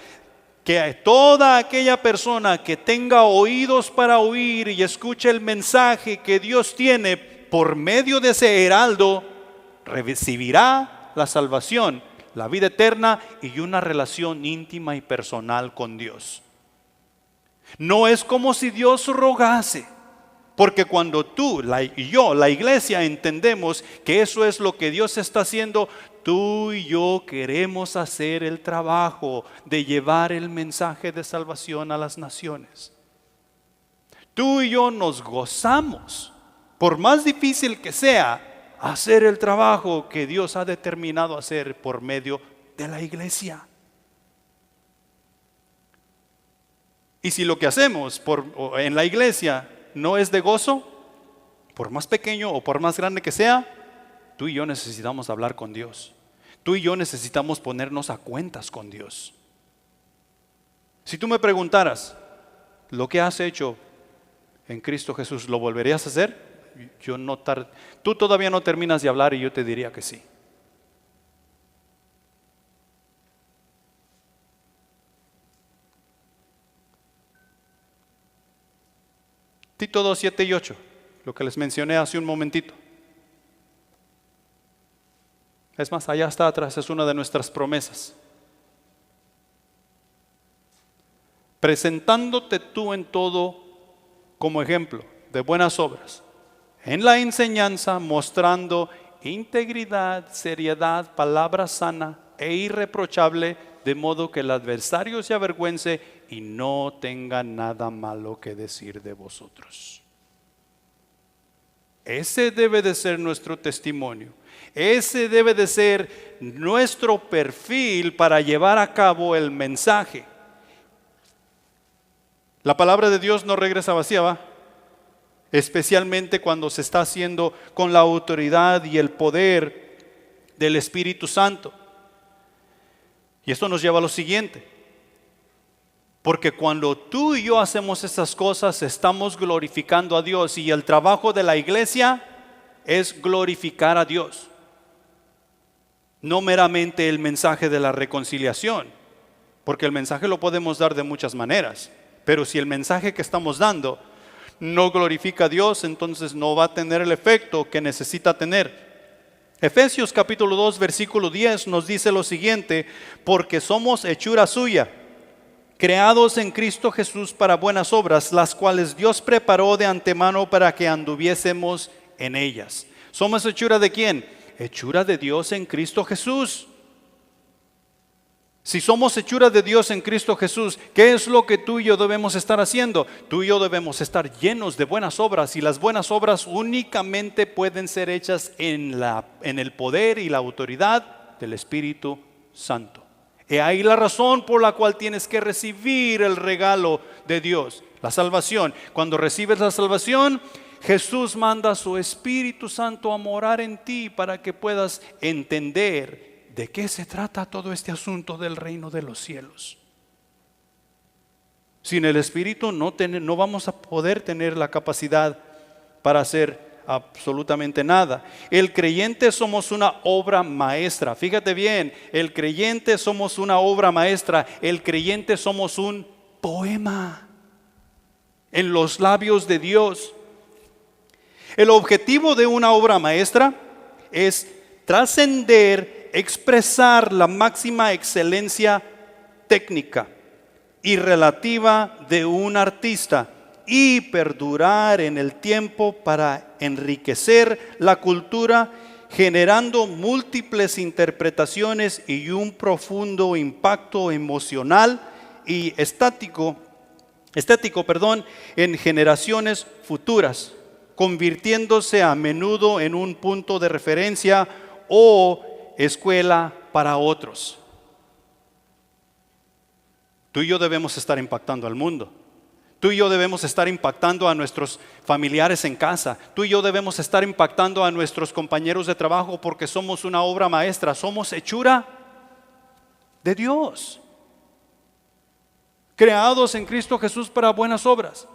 Que toda aquella persona que tenga oídos para oír y escuche el mensaje que Dios tiene por medio de ese heraldo, recibirá la salvación, la vida eterna y una relación íntima y personal con Dios. No es como si Dios rogase. Porque cuando tú y yo, la iglesia, entendemos que eso es lo que Dios está haciendo, tú y yo queremos hacer el trabajo de llevar el mensaje de salvación a las naciones. Tú y yo nos gozamos, por más difícil que sea, hacer el trabajo que Dios ha determinado hacer por medio de la iglesia. Y si lo que hacemos en la iglesia no es de gozo, por más pequeño o por más grande que sea, tú y yo necesitamos hablar con Dios. Tú y yo necesitamos ponernos a cuentas con Dios. Si tú me preguntaras, lo que has hecho en Cristo Jesús, ¿lo volverías a hacer? Tú todavía no terminas de hablar y yo te diría que sí. Tito 2, 7 y 8, lo que les mencioné hace un momentito. Es más, allá está atrás, es una de nuestras promesas. Presentándote tú en todo como ejemplo de buenas obras, en la enseñanza mostrando integridad, seriedad, palabra sana e irreprochable, de modo que el adversario se avergüence y no tenga nada malo que decir de vosotros. Ese debe de ser nuestro testimonio. Ese debe de ser nuestro perfil para llevar a cabo el mensaje. La palabra de Dios no regresa vacía, ¿va? Especialmente cuando se está haciendo con la autoridad y el poder del Espíritu Santo. Y esto nos lleva a lo siguiente. Porque cuando tú y yo hacemos esas cosas, estamos glorificando a Dios. Y el trabajo de la iglesia es glorificar a Dios. No meramente el mensaje de la reconciliación. Porque el mensaje lo podemos dar de muchas maneras. Pero si el mensaje que estamos dando no glorifica a Dios, entonces no va a tener el efecto que necesita tener. Efesios capítulo 2 versículo 10 nos dice lo siguiente: porque somos hechura suya, creados en Cristo Jesús para buenas obras, las cuales Dios preparó de antemano para que anduviésemos en ellas. ¿Somos hechura de quién? Hechura de Dios en Cristo Jesús. Si somos hechura de Dios en Cristo Jesús, ¿qué es lo que tú y yo debemos estar haciendo? Tú y yo debemos estar llenos de buenas obras, y las buenas obras únicamente pueden ser hechas en el poder y la autoridad del Espíritu Santo. Y ahí la razón por la cual tienes que recibir el regalo de Dios, la salvación. Cuando recibes la salvación, Jesús manda a su Espíritu Santo a morar en ti para que puedas entender ¿de qué se trata todo este asunto del reino de los cielos? Sin el Espíritu no vamos a poder tener la capacidad para hacer absolutamente nada. El creyente somos una obra maestra. Fíjate bien, el creyente somos una obra maestra. El creyente somos un poema en los labios de Dios. El objetivo de una obra maestra es trascender, expresar la máxima excelencia técnica y relativa de un artista y perdurar en el tiempo para enriquecer la cultura, generando múltiples interpretaciones y un profundo impacto emocional y estético, en generaciones futuras, convirtiéndose a menudo en un punto de referencia o escuela para otros. Tú y yo debemos estar impactando al mundo. Tú y yo debemos estar impactando a nuestros familiares en casa. Tú y yo debemos estar impactando a nuestros compañeros de trabajo, porque somos una obra maestra. Somos hechura de Dios, creados en Cristo Jesús para buenas obras.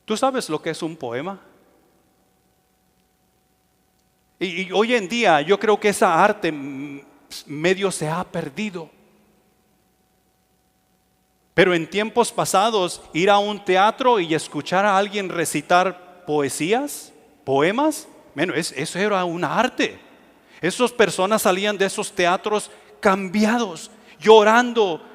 ¿Tú sabes lo que es un poema? Y hoy en día yo creo que esa arte medio se ha perdido. Pero en tiempos pasados, ir a un teatro y escuchar a alguien recitar poesías, poemas, bueno, eso era una arte. Esas personas salían de esos teatros cambiados, llorando,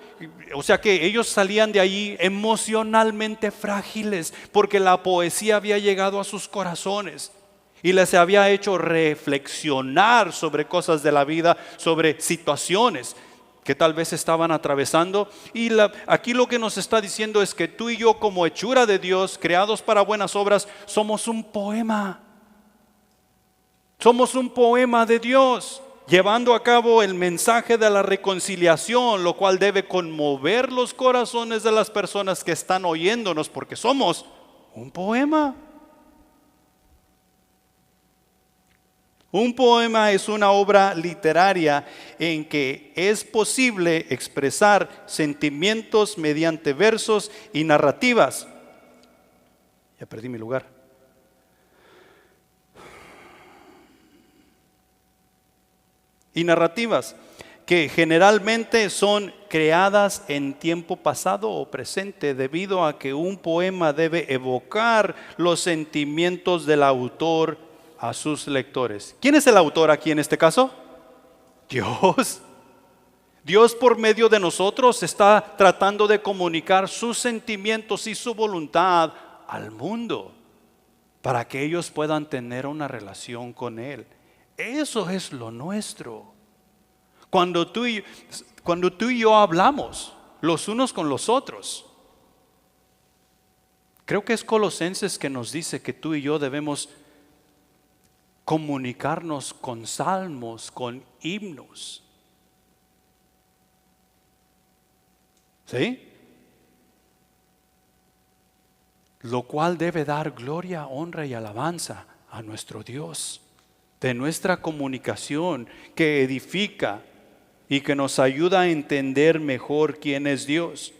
O sea que ellos salían de allí emocionalmente frágiles porque la poesía había llegado a sus corazones y les había hecho reflexionar sobre cosas de la vida, sobre situaciones que tal vez estaban atravesando. Y aquí lo que nos está diciendo es que tú y yo, como hechura de Dios, creados para buenas obras, somos un poema. Somos un poema de Dios, llevando a cabo el mensaje de la reconciliación, lo cual debe conmover los corazones de las personas que están oyéndonos, porque somos un poema. Un poema es una obra literaria en que es posible expresar sentimientos mediante versos y narrativas. Ya perdí mi lugar. Y narrativas que generalmente son creadas en tiempo pasado o presente, debido a que un poema debe evocar los sentimientos del autor a sus lectores. ¿Quién es el autor aquí en este caso? Dios. Dios, por medio de nosotros, está tratando de comunicar sus sentimientos y su voluntad al mundo para que ellos puedan tener una relación con Él. Eso es lo nuestro. Cuando tú y yo hablamos los unos con los otros, creo que es Colosenses que nos dice que tú y yo debemos comunicarnos con salmos, con himnos. ¿Sí? Lo cual debe dar gloria, honra y alabanza a nuestro Dios. De nuestra comunicación que edifica y que nos ayuda a entender mejor quién es Dios.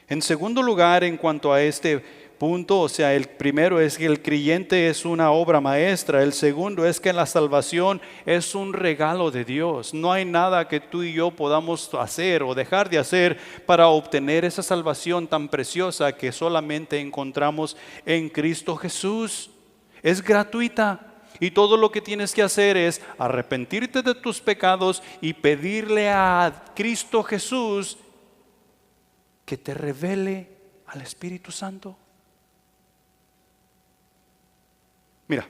En segundo lugar, en cuanto a este punto, o sea, el primero es que el creyente es una obra maestra. El segundo es que la salvación es un regalo de Dios. No hay nada que tú y yo podamos hacer o dejar de hacer para obtener esa salvación tan preciosa que solamente encontramos en Cristo Jesús. Es gratuita. Y todo lo que tienes que hacer es arrepentirte de tus pecados y pedirle a Cristo Jesús que te revele al Espíritu Santo. Mira,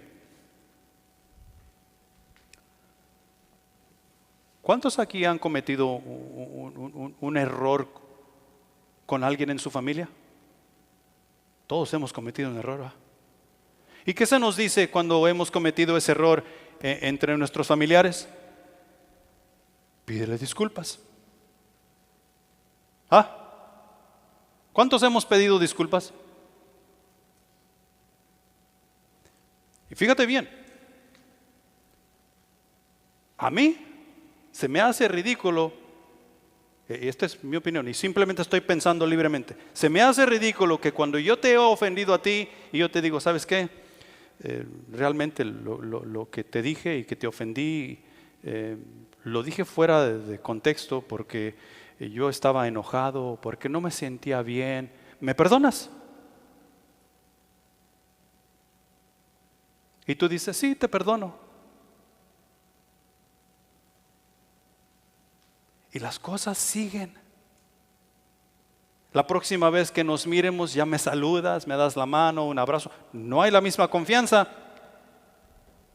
¿cuántos aquí han cometido un error con alguien en su familia? Todos hemos cometido un error, ¿verdad? ¿Y qué se nos dice cuando hemos cometido ese error entre nuestros familiares? Pídele disculpas. ¿Cuántos hemos pedido disculpas? Y fíjate bien, a mí se me hace ridículo, y esta es mi opinión y simplemente estoy pensando libremente, se me hace ridículo que cuando yo te he ofendido a ti y yo te digo, ¿sabes qué? Realmente lo que te dije y que te ofendí, lo dije fuera de contexto porque yo estaba enojado, porque no me sentía bien. ¿Me perdonas? Y tú dices, sí, te perdono. Y las cosas siguen. La próxima vez que nos miremos ya me saludas, me das la mano, un abrazo. No hay la misma confianza,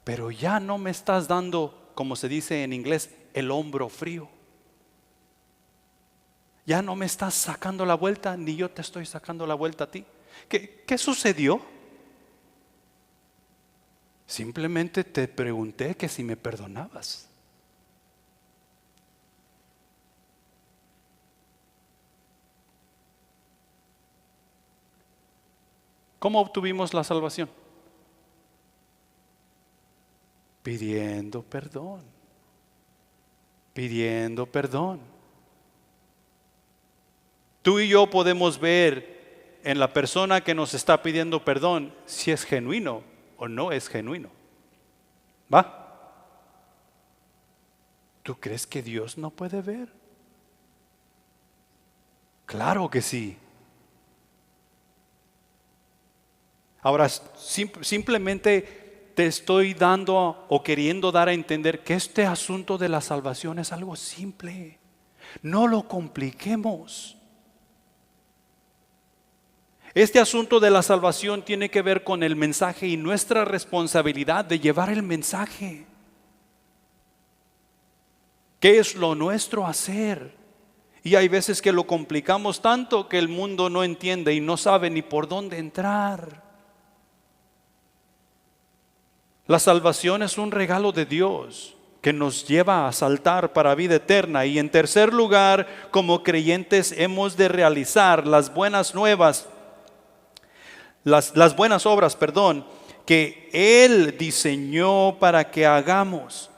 pero ya no me estás dando, como se dice en inglés, el hombro frío. Ya no me estás sacando la vuelta, ni yo te estoy sacando la vuelta a ti. ¿Qué sucedió? Simplemente te pregunté que si me perdonabas. ¿Cómo obtuvimos la salvación? Pidiendo perdón. Pidiendo perdón. Tú y yo podemos ver en la persona que nos está pidiendo perdón si es genuino o no es genuino. ¿Va? ¿Tú crees que Dios no puede ver? Claro que sí. Ahora, simplemente te estoy dando o queriendo dar a entender que este asunto de la salvación es algo simple. No lo compliquemos. Este asunto de la salvación tiene que ver con el mensaje y nuestra responsabilidad de llevar el mensaje. ¿Qué es lo nuestro hacer? Y hay veces que lo complicamos tanto que el mundo no entiende y no sabe ni por dónde entrar. La salvación es un regalo de Dios que nos lleva a saltar para vida eterna. Y en tercer lugar, como creyentes hemos de realizar las buenas nuevas, las buenas obras, que Él diseñó para que hagamos,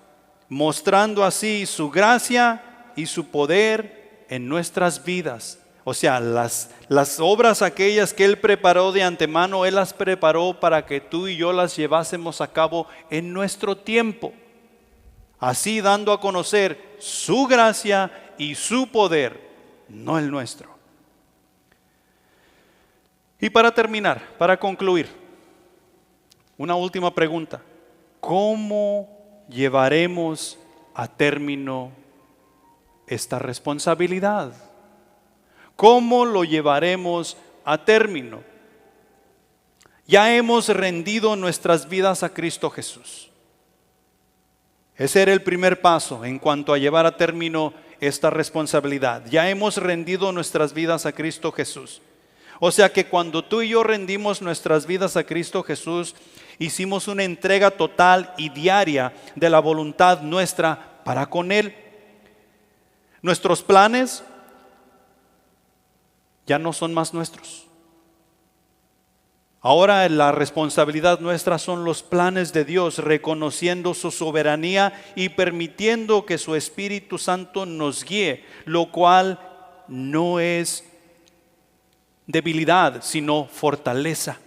mostrando así su gracia y su poder en nuestras vidas. O sea, las obras aquellas que Él preparó de antemano, Él las preparó para que tú y yo las llevásemos a cabo en nuestro tiempo. Así dando a conocer su gracia y su poder, no el nuestro. Y para terminar, para concluir, una última pregunta. ¿Cómo llevaremos a término esta responsabilidad? ¿Cómo lo llevaremos a término? Ya hemos rendido nuestras vidas a Cristo Jesús. Ese era el primer paso en cuanto a llevar a término esta responsabilidad. Ya hemos rendido nuestras vidas a Cristo Jesús. O sea que cuando tú y yo rendimos nuestras vidas a Cristo Jesús, hicimos una entrega total y diaria de la voluntad nuestra para con Él. Nuestros planes ya no son más nuestros. Ahora la responsabilidad nuestra son los planes de Dios, reconociendo su soberanía y permitiendo que su Espíritu Santo nos guíe, lo cual no es debilidad, sino fortaleza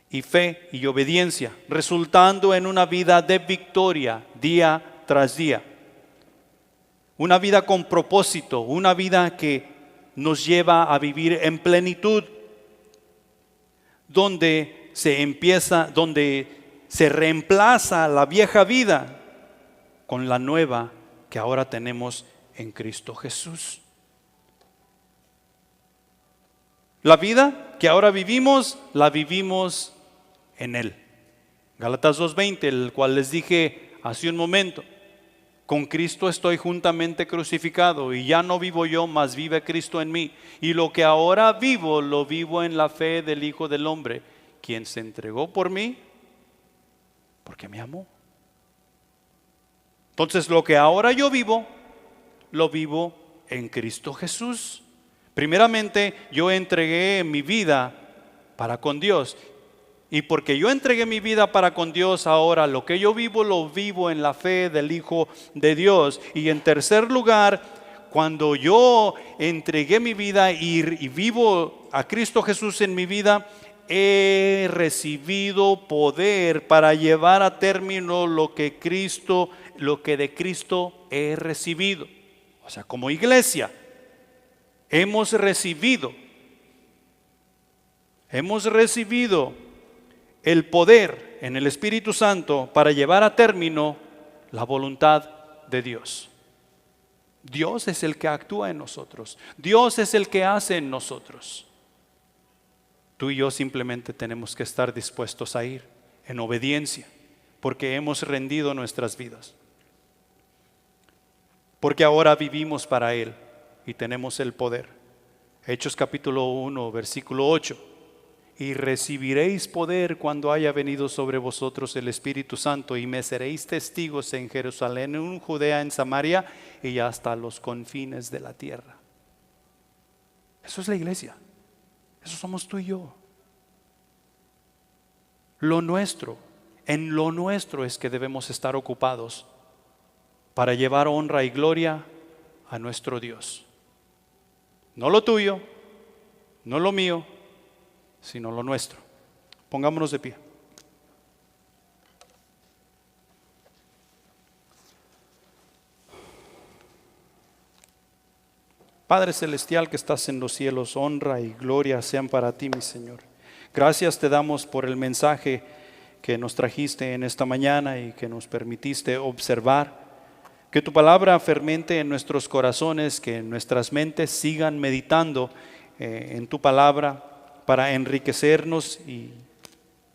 y fe y obediencia, resultando en una vida de victoria día tras día. Una vida con propósito, una vida que nos lleva a vivir en plenitud, donde se reemplaza la vieja vida con la nueva que ahora tenemos en Cristo Jesús. La vida que ahora vivimos, la vivimos en Él. Gálatas 2:20, el cual les dije hace un momento. Con Cristo estoy juntamente crucificado y ya no vivo yo, mas vive Cristo en mí. Y lo que ahora vivo, lo vivo en la fe del Hijo del Hombre, quien se entregó por mí, porque me amó. Entonces lo que ahora yo vivo, lo vivo en Cristo Jesús. Primeramente, yo entregué mi vida para con Dios. Y porque yo entregué mi vida para con Dios, ahora lo que yo vivo, lo vivo en la fe del Hijo de Dios. Y en tercer lugar, cuando yo entregué mi vida y vivo a Cristo Jesús en mi vida, he recibido poder para llevar a término lo que de Cristo he recibido. O sea, como iglesia, hemos recibido el poder en el Espíritu Santo para llevar a término la voluntad de Dios. Dios es el que actúa en nosotros. Dios es el que hace en nosotros. Tú y yo simplemente tenemos que estar dispuestos a ir en obediencia, porque hemos rendido nuestras vidas. Porque ahora vivimos para Él y tenemos el poder. Hechos capítulo 1, versículo 8. Y recibiréis poder cuando haya venido sobre vosotros el Espíritu Santo, y me seréis testigos en Jerusalén, en Judea, en Samaria y hasta los confines de la tierra. Eso es la iglesia. Eso somos tú y yo. En lo nuestro es que debemos estar ocupados para llevar honra y gloria a nuestro Dios. No lo tuyo, no lo mío, sino lo nuestro. Pongámonos de pie. Padre celestial que estás en los cielos, honra y gloria sean para ti, mi Señor. Gracias te damos por el mensaje que nos trajiste en esta mañana y que nos permitiste observar. Que tu palabra fermente en nuestros corazones, que nuestras mentes sigan meditando en tu palabra para enriquecernos y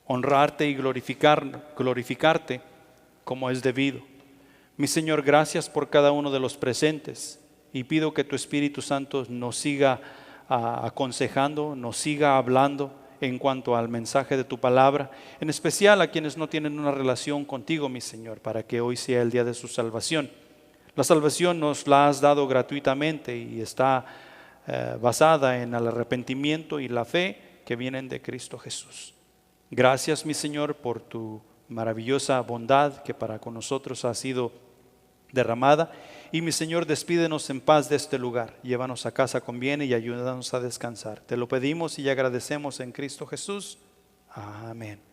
honrarte y glorificarte como es debido. Mi Señor, gracias por cada uno de los presentes y pido que tu Espíritu Santo nos siga aconsejando, nos siga hablando en cuanto al mensaje de tu palabra, en especial a quienes no tienen una relación contigo, mi Señor, para que hoy sea el día de su salvación. La salvación nos la has dado gratuitamente y está basada en el arrepentimiento y la fe que vienen de Cristo Jesús. Gracias, mi Señor, por tu maravillosa bondad que para con nosotros ha sido derramada. Y mi Señor, despídenos en paz de este lugar. Llévanos a casa con bien y ayúdanos a descansar. Te lo pedimos y agradecemos en Cristo Jesús. Amén.